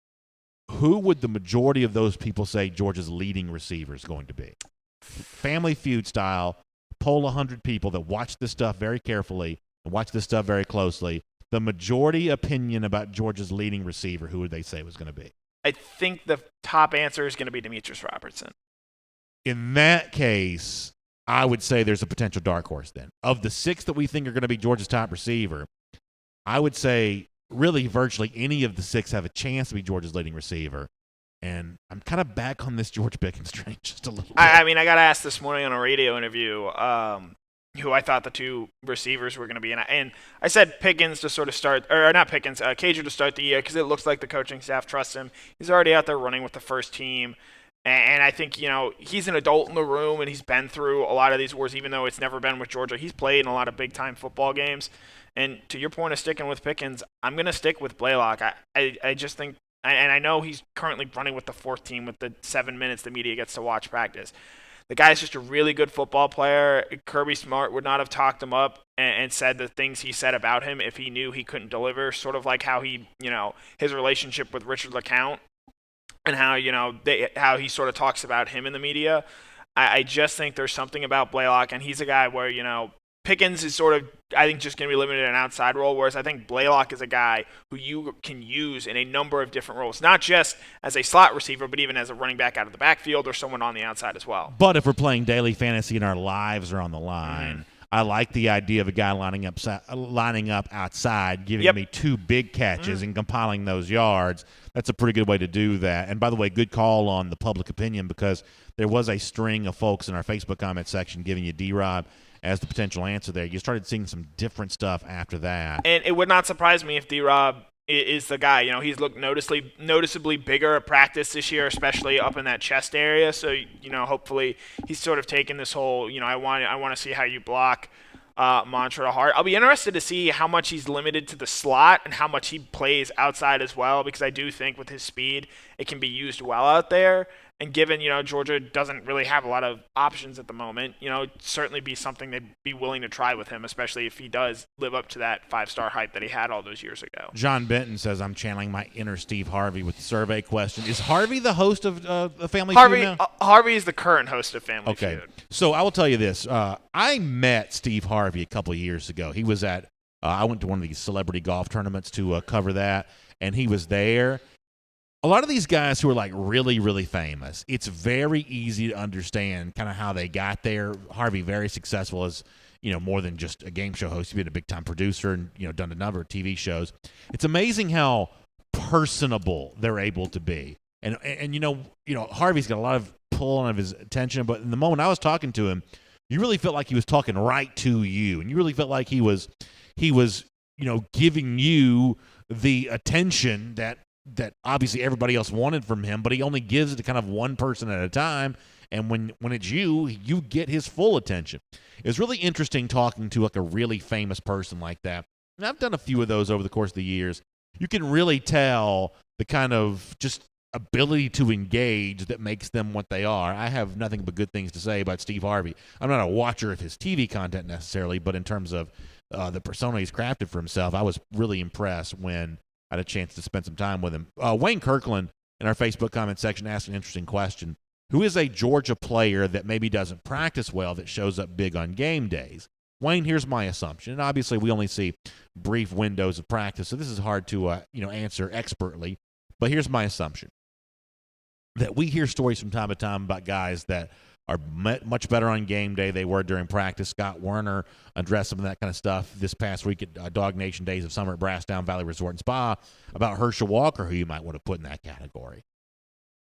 who would the majority of those people say Georgia's leading receiver is going to be? Family Feud style, poll 100 people that watch this stuff very carefully and watch this stuff very closely. The majority opinion about Georgia's leading receiver, who would they say was going to be? I think the top answer is going to be Demetrius Robertson. In that case, I would say there's a potential dark horse then. Of the 6 that we think are going to be Georgia's top receiver, I would say really virtually any of the 6 have a chance to be Georgia's leading receiver. And I'm kind of back on this George Pickens train just a little bit. I mean, I got asked this morning on a radio interview who I thought the 2 receivers were going to be. And I said Pickens to sort of start, or not Pickens, Cager to start the year because it looks like the coaching staff trusts him. He's already out there running with the first team. And I think, he's an adult in the room and he's been through a lot of these wars, even though it's never been with Georgia. He's played in a lot of big-time football games. And to your point of sticking with Pickens, I'm going to stick with Blaylock. I just think, and I know he's currently running with the 4th team with the 7 minutes the media gets to watch practice. The guy's just a really good football player. Kirby Smart would not have talked him up and said the things he said about him if he knew he couldn't deliver, sort of like how he, his relationship with Richard LeCount and how, how he sort of talks about him in the media. I just think there's something about Blaylock, and he's a guy where, Pickens is sort of, I think, just going to be limited in an outside role, whereas I think Blaylock is a guy who you can use in a number of different roles, not just as a slot receiver, but even as a running back out of the backfield or someone on the outside as well. But if we're playing daily fantasy and our lives are on the line, I like the idea of a guy lining up outside, giving me 2 big catches and compiling those yards. That's a pretty good way to do that. And by the way, good call on the public opinion because there was a string of folks in our Facebook comment section giving you D-Rob as the potential answer there. You started seeing some different stuff after that. And it would not surprise me if D-Rob is the guy. He's looked noticeably bigger at practice this year, especially up in that chest area. So, hopefully he's sort of taken this whole, I want to see how you block mantra to heart. I'll be interested to see how much he's limited to the slot and how much he plays outside as well, because I do think with his speed, it can be used well out there. And given, Georgia doesn't really have a lot of options at the moment, it'd certainly be something they'd be willing to try with him, especially if he does live up to that 5-star hype that he had all those years ago. John Benton says, I'm channeling my inner Steve Harvey with the survey question. Is Harvey the host of Family Feud now? Harvey is the current host of Family Feud. So I will tell you this. I met Steve Harvey a couple of years ago. He was at I went to one of these celebrity golf tournaments to cover that, and he was there. A lot of these guys who are like really, really famous, it's very easy to understand kind of how they got there. Harvey, very successful as, more than just a game show host. He's been a big-time producer and, done a number of TV shows. It's amazing how personable they're able to be. And Harvey's got a lot of pull on his attention, but in the moment I was talking to him, you really felt like he was talking right to you. And you really felt like he was giving you the attention that obviously everybody else wanted from him, but he only gives it to kind of one person at a time. And when it's you get his full attention. It was really interesting talking to like a really famous person like that. And I've done a few of those over the course of the years. You can really tell the kind of just ability to engage that makes them what they are. I have nothing but good things to say about Steve Harvey. I'm not a watcher of his TV content necessarily, but in terms of the persona he's crafted for himself, I was really impressed when I had a chance to spend some time with him. Wayne Kirkland in our Facebook comment section asked an interesting question. Who is a Georgia player that maybe doesn't practice well that shows up big on game days? Wayne, here's my assumption. And obviously we only see brief windows of practice, so this is hard to answer expertly. But here's my assumption. That we hear stories from time to time about guys that are much better on game day they were during practice. Scott Werner addressed some of that kind of stuff this past week at DawgNation Days of Summer at Brasstown Valley Resort and Spa about Herschel Walker, who you might want to put in that category.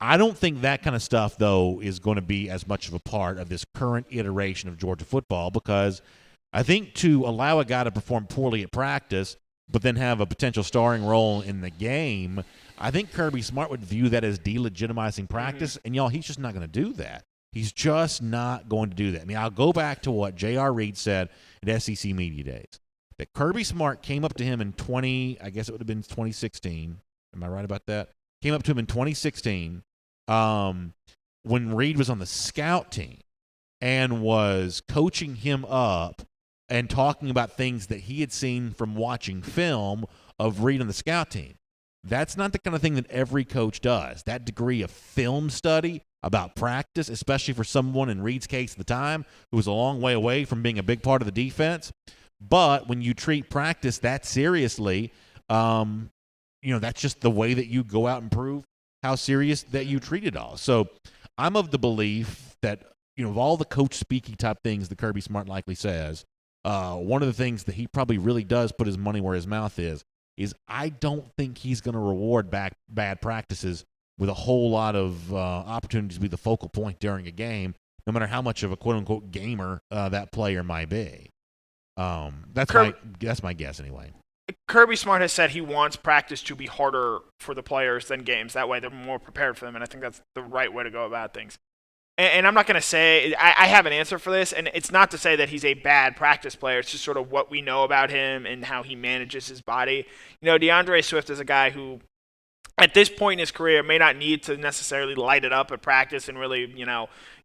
I don't think that kind of stuff, though, is going to be as much of a part of this current iteration of Georgia football, because I think to allow a guy to perform poorly at practice but then have a potential starring role in the game, I think Kirby Smart would view that as delegitimizing practice, and he's just not going to do that. He's just not going to do that. I mean, I'll go back to what J.R. Reed said at SEC Media Days, that Kirby Smart came up to him in 2016. Am I right about that? Came up to him in 2016 when Reed was on the scout team and was coaching him up and talking about things that he had seen from watching film of Reed on the scout team. That's not the kind of thing that every coach does. That degree of film study about practice, especially for someone in Reed's case at the time, who was a long way away from being a big part of the defense. But when you treat practice that seriously, that's just the way that you go out and prove how serious that you treat it all. So I'm of the belief that, of all the coach speaking type things that Kirby Smart likely says, one of the things that he probably really does put his money where his mouth is I don't think he's going to reward bad practices with a whole lot of opportunities to be the focal point during a game, no matter how much of a quote-unquote gamer that player might be. That's my guess anyway. Kirby Smart has said he wants practice to be harder for the players than games. That way they're more prepared for them, and I think that's the right way to go about things. And I'm not going to say – I have an answer for this, and it's not to say that he's a bad practice player. It's just sort of what we know about him and how he manages his body. DeAndre Swift is a guy who – at this point in his career, may not need to necessarily light it up at practice and really,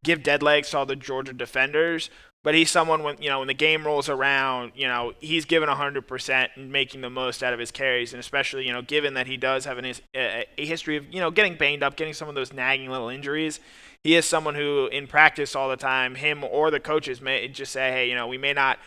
give dead legs to all the Georgia defenders. But he's someone when the game rolls around, he's given 100% and making the most out of his carries, and especially given that he does have a history of getting banged up, getting some of those nagging little injuries. He is someone who, in practice all the time, him or the coaches may just say, hey, we may not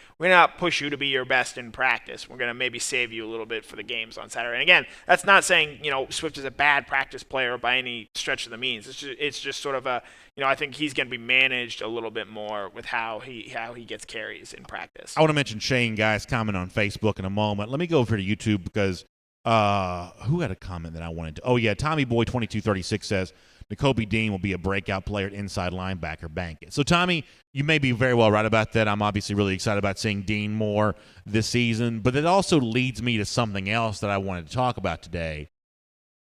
push you to be your best in practice. We're going to maybe save you a little bit for the games on Saturday. And again, that's not saying Swift is a bad practice player by any stretch of the means. It's just sort of a I think he's going to be managed a little bit more with how he gets carries in practice. I want to mention Shane Guy's comment on Facebook in a moment. Let me go over to YouTube because who had a comment that I wanted to? Oh yeah, Tommy Boy 2236 says, Nakobe Dean will be a breakout player at inside linebacker. Bank it. So, Tommy, you may be very well right about that. I'm obviously really excited about seeing Dean more this season, but it also leads me to something else that I wanted to talk about today.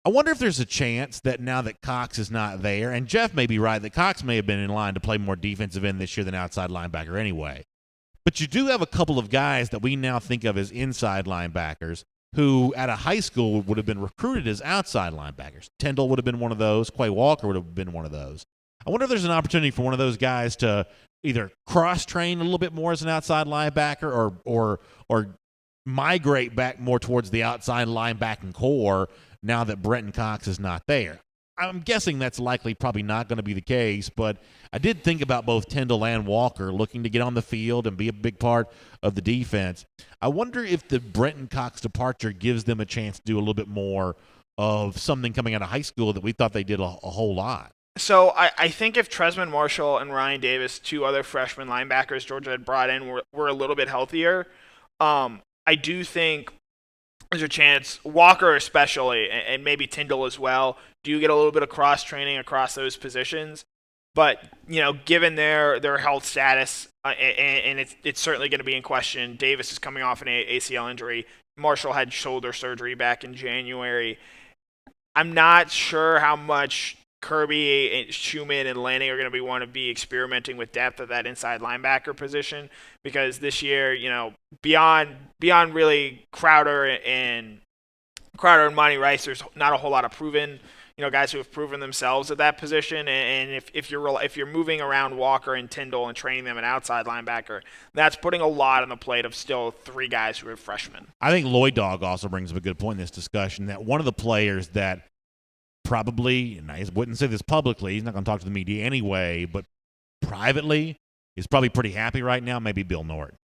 I wonder if there's a chance that now that Cox is not there, and Jeff may be right, that Cox may have been in line to play more defensive end this year than outside linebacker anyway. But you do have a couple of guys that we now think of as inside linebackers who at a high school would have been recruited as outside linebackers. Tyndall would have been one of those. Quay Walker would have been one of those. I wonder if there's an opportunity for one of those guys to either cross-train a little bit more as an outside linebacker or migrate back more towards the outside linebacking core now that Brenton Cox is not there. I'm guessing that's likely probably not going to be the case, but I did think about both Tyndall and Walker looking to get on the field and be a big part of the defense. I wonder if the Brenton Cox departure gives them a chance to do a little bit more of something coming out of high school that we thought they did a whole lot. So I think if Tresman Marshall and Ryan Davis, two other freshman linebackers Georgia had brought in, were a little bit healthier, I do think there's a chance, Walker especially, and maybe Tyndall as well, do you get a little bit of cross-training across those positions? But, given their health status, and it's certainly going to be in question, Davis is coming off an ACL injury. Marshall had shoulder surgery back in January. I'm not sure how much Kirby, Schumann, and Lanning are going to want to be experimenting with depth at that inside linebacker position, because this year, beyond really Crowder and Monty Rice, there's not a whole lot of proven, guys who have proven themselves at that position. And if you're moving around Walker and Tyndall and training them an outside linebacker, that's putting a lot on the plate of still three guys who are freshmen. I think Lloyd Dog also brings up a good point in this discussion, that one of the players that probably, and I wouldn't say this publicly, he's not going to talk to the media anyway, but privately is probably pretty happy right now, maybe Bill Norton.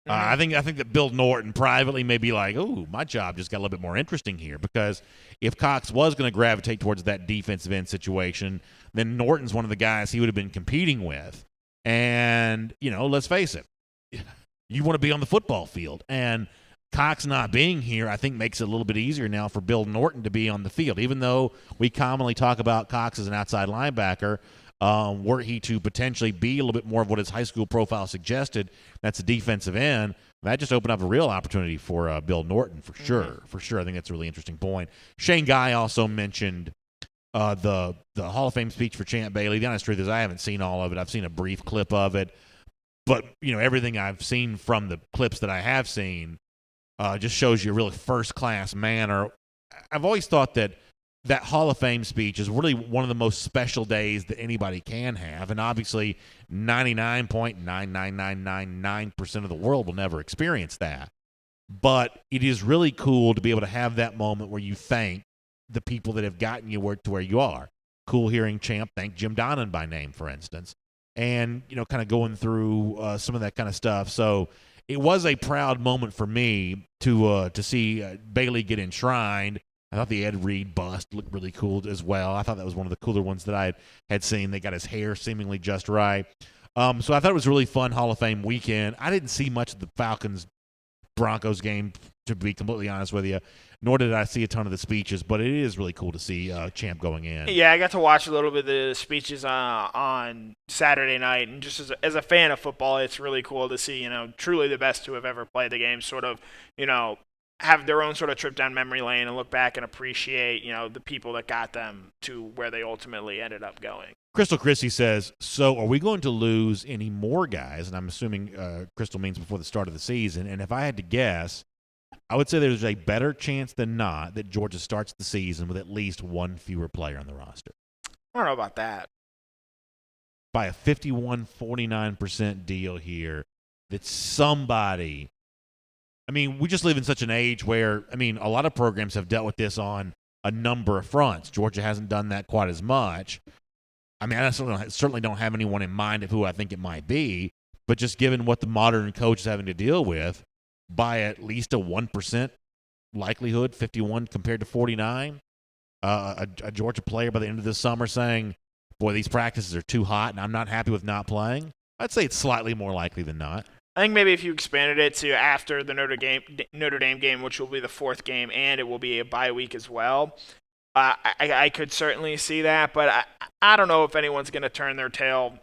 I think that Bill Norton privately may be like, oh, my job just got a little bit more interesting here, because if Cox was going to gravitate towards that defensive end situation, then Norton's one of the guys he would have been competing with. And, let's face it, you want to be on the football field. And Cox not being here, I think, makes it a little bit easier now for Bill Norton to be on the field. Even though we commonly talk about Cox as an outside linebacker, were he to potentially be a little bit more of what his high school profile suggested, that's a defensive end, that just opened up a real opportunity for Bill Norton for sure. For sure. I think that's a really interesting point. Shane Guy also mentioned the Hall of Fame speech for Champ Bailey. The honest truth is I haven't seen all of it. I've seen a brief clip of it. But, everything I've seen from the clips that I have seen just shows you a really first-class manner. I've always thought that Hall of Fame speech is really one of the most special days that anybody can have, and obviously 99.99999% of the world will never experience that. But it is really cool to be able to have that moment where you thank the people that have gotten you to where you are. Cool hearing Champ thank Jim Donnan by name, for instance, and kind of going through some of that kind of stuff. So it was a proud moment for me to see Bailey get enshrined. I thought the Ed Reed bust looked really cool as well. I thought that was one of the cooler ones that I had seen. They got his hair seemingly just right. So I thought it was a really fun Hall of Fame weekend. I didn't see much of the Falcons-Broncos game, to be completely honest with you, nor did I see a ton of the speeches, but it is really cool to see Champ going in. Yeah, I got to watch a little bit of the speeches on Saturday night, and just as a fan of football, it's really cool to see, truly the best who have ever played the game sort of, have their own sort of trip down memory lane and look back and appreciate, the people that got them to where they ultimately ended up going. Crystal Christie says, so are we going to lose any more guys? And I'm assuming Crystal means before the start of the season. And if I had to guess, I would say there's a better chance than not that Georgia starts the season with at least one fewer player on the roster. I don't know about that. By a 51-49% deal here, that somebody – we just live in such an age where, a lot of programs have dealt with this on a number of fronts. Georgia hasn't done that quite as much. I certainly don't have anyone in mind of who I think it might be, but just given what the modern coach is having to deal with, by at least a 1% likelihood, 51 compared to 49, a Georgia player by the end of this summer saying, boy, these practices are too hot and I'm not happy with not playing, I'd say it's slightly more likely than not. I think maybe if you expanded it to after the Notre Dame game, which will be the fourth game, and it will be a bye week as well, I could certainly see that, but I don't know if anyone's going to turn their tail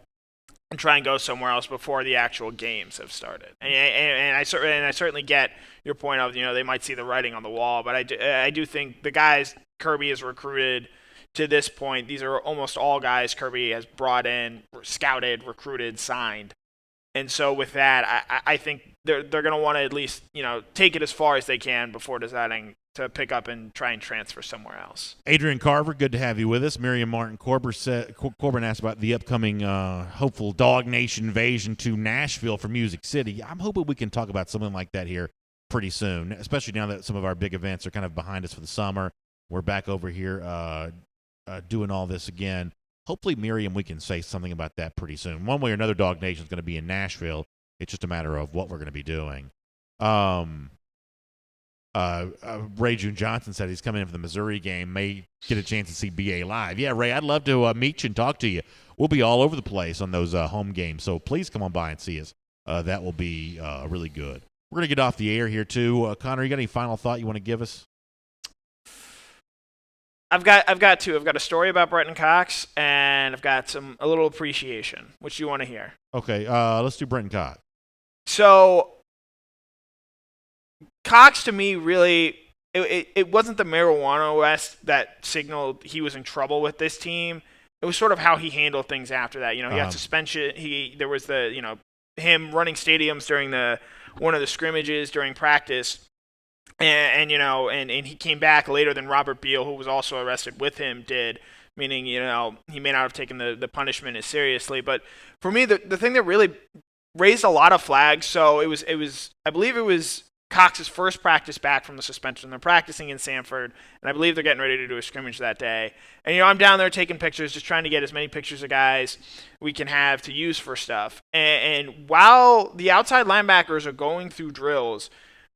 and try and go somewhere else before the actual games have started. And I certainly get your point of, they might see the writing on the wall, but I do think the guys Kirby has recruited to this point, these are almost all guys Kirby has brought in, scouted, recruited, signed. And so with that, I think they're going to want to at least, take it as far as they can before deciding to pick up and try and transfer somewhere else. Adrian Carver, good to have you with us. Miriam Martin Corbin asked about the upcoming hopeful Dog Nation invasion to Nashville for Music City. I'm hoping we can talk about something like that here pretty soon, especially now that some of our big events are kind of behind us for the summer. We're back over here doing all this again. Hopefully, Miriam, we can say something about that pretty soon. One way or another, Dog Nation is going to be in Nashville. It's just a matter of what we're going to be doing. Ray June Johnson said he's coming in for the Missouri game, may get a chance to see BA live. Yeah, Ray, I'd love to meet you and talk to you. We'll be all over the place on those home games, so please come on by and see us. That will be really good. We're going to get off the air here, too. Connor, you got any final thought you want to give us? I've got two. I've got a story about Brenton Cox, and I've got a little appreciation. Which do you want to hear? Okay, let's do Brenton Cox. So, Cox, to me, really, it wasn't the marijuana arrest that signaled he was in trouble with this team. It was sort of how he handled things after that. He got suspension. There was him running stadiums during one of the scrimmages during practice. And he came back later than Robert Beal, who was also arrested with him, did, meaning, he may not have taken the punishment as seriously. But for me, the thing that really raised a lot of flags, so I believe it was Cox's first practice back from the suspension. They're practicing in Sanford, and I believe they're getting ready to do a scrimmage that day. And, I'm down there taking pictures, just trying to get as many pictures of guys we can have to use for stuff. And while the outside linebackers are going through drills,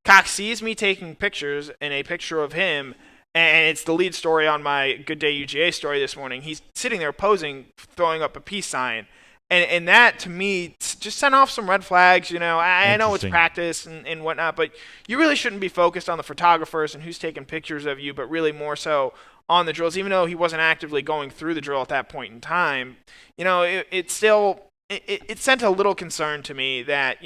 Cox sees me taking pictures and a picture of him, and it's the lead story on my Good Day UGA story this morning. He's sitting there posing, throwing up a peace sign. And that, to me, just sent off some red flags. I know it's practice and whatnot, but you really shouldn't be focused on the photographers and who's taking pictures of you, but really more so on the drills. Even though he wasn't actively going through the drill at that point in time, it sent a little concern to me that,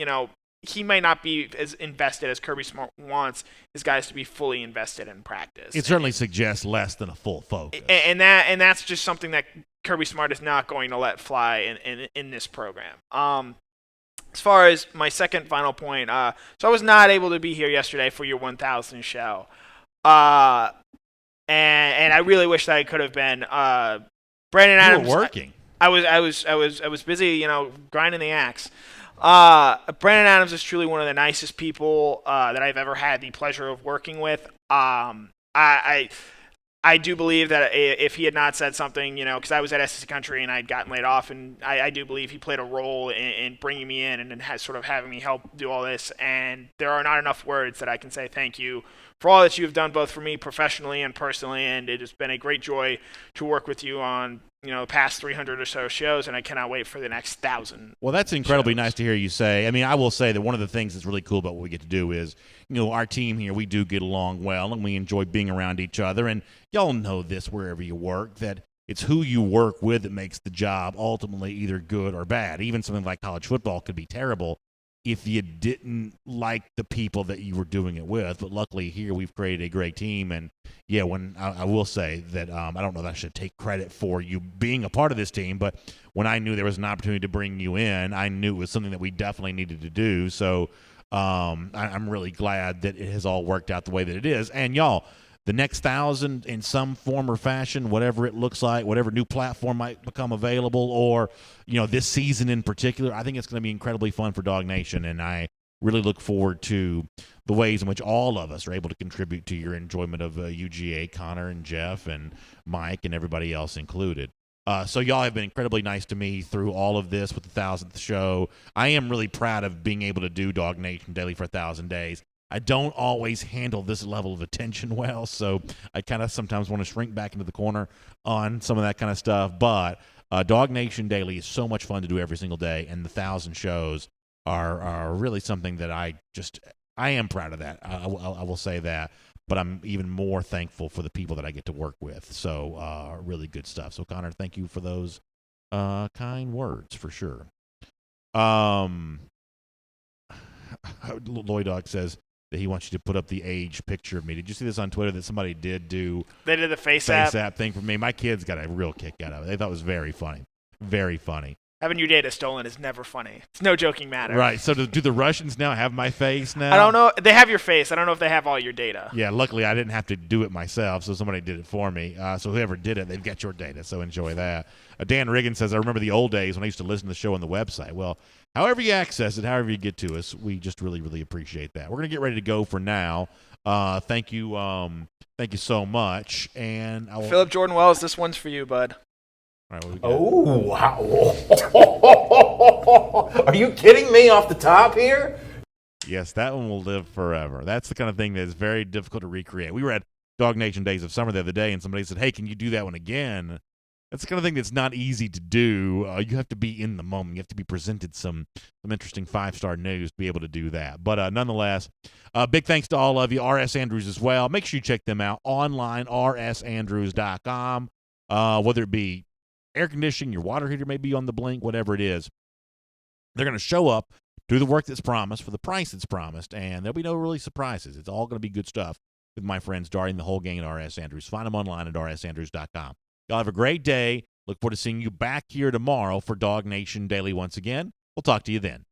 he might not be as invested as Kirby Smart wants his guys to be fully invested in practice. It certainly suggests less than a full focus. And that's just something that Kirby Smart is not going to let fly in this program. As far as my second final point, so I was not able to be here yesterday for your 1000 show. And I really wish that I could have been. Brandon Adams. You were working. I was busy, grinding the axe. Brandon Adams is truly one of the nicest people that I've ever had the pleasure of working with. I do believe that if he had not said something, because I was at SEC Country and I'd gotten laid off, and I do believe he played a role in bringing me in and has sort of having me help do all this. And there are not enough words that I can say thank you for all that you've done, both for me professionally and personally. And it has been a great joy to work with you on the past 300 or so shows, and I cannot wait for the next 1,000. Well, that's incredibly shows. Nice to hear you say. I mean, I will say that one of the things that's really cool about what we get to do is, our team here, we do get along well, and we enjoy being around each other. And y'all know this wherever you work, that it's who you work with that makes the job ultimately either good or bad. Even something like college football could be terrible if you didn't like the people that you were doing it with. But luckily here we've created a great team. And, yeah, when I will say that I don't know that I should take credit for you being a part of this team, but when I knew there was an opportunity to bring you in, I knew it was something that we definitely needed to do. So I'm really glad that it has all worked out the way that it is. And, y'all, the next 1,000 in some form or fashion, whatever it looks like, whatever new platform might become available, or, this season in particular, I think it's going to be incredibly fun for Dog Nation, and I really look forward to the ways in which all of us are able to contribute to your enjoyment of UGA, Connor and Jeff and Mike and everybody else included. So y'all have been incredibly nice to me through all of this with the 1,000th show. I am really proud of being able to do Dog Nation Daily for 1,000 days. I don't always handle this level of attention well, so I kind of sometimes want to shrink back into the corner on some of that kind of stuff. But Dog Nation Daily is so much fun to do every single day, and the 1,000 shows are really something that I am proud of that. I will say that. but I'm even more thankful for the people that I get to work with. So really good stuff. So Connor, thank you for those kind words for sure. Lloyd Dog says that he wants you to put up the age picture of me. Did you see this on Twitter that somebody did do? They did the face app thing for me. My kids got a real kick out of it. They thought it was very funny. Very funny. Having your data stolen is never funny. It's no joking matter. Right. So do the Russians now have my face now? I don't know. They have your face. I don't know if they have all your data. Yeah, luckily I didn't have to do it myself, so somebody did it for me. So whoever did it, they've got your data, so enjoy that. Dan Riggin says, I remember the old days when I used to listen to the show on the website. Well, however you access it, however you get to us, we just really, really appreciate that. We're going to get ready to go for now. Thank you so much. And Philip Jordan Wells, this one's for you, bud. All right, what we got? Oh, wow. Are you kidding me off the top here? Yes, that one will live forever. That's the kind of thing that is very difficult to recreate. We were at DawgNation Days of Summer the other day, and somebody said, hey, can you do that one again? That's the kind of thing that's not easy to do. You have to be in the moment. You have to be presented some interesting 5-star news to be able to do that. But nonetheless, big thanks to all of you. R.S. Andrews as well. Make sure you check them out online, rsandrews.com. Whether it be air conditioning, your water heater may be on the blink, whatever it is. They're going to show up, do the work that's promised for the price that's promised, and there'll be no really surprises. It's all going to be good stuff with my friends Dari and the whole gang at R.S. Andrews. Find them online at rsandrews.com. Y'all have a great day. Look forward to seeing you back here tomorrow for DawgNation Daily once again. We'll talk to you then.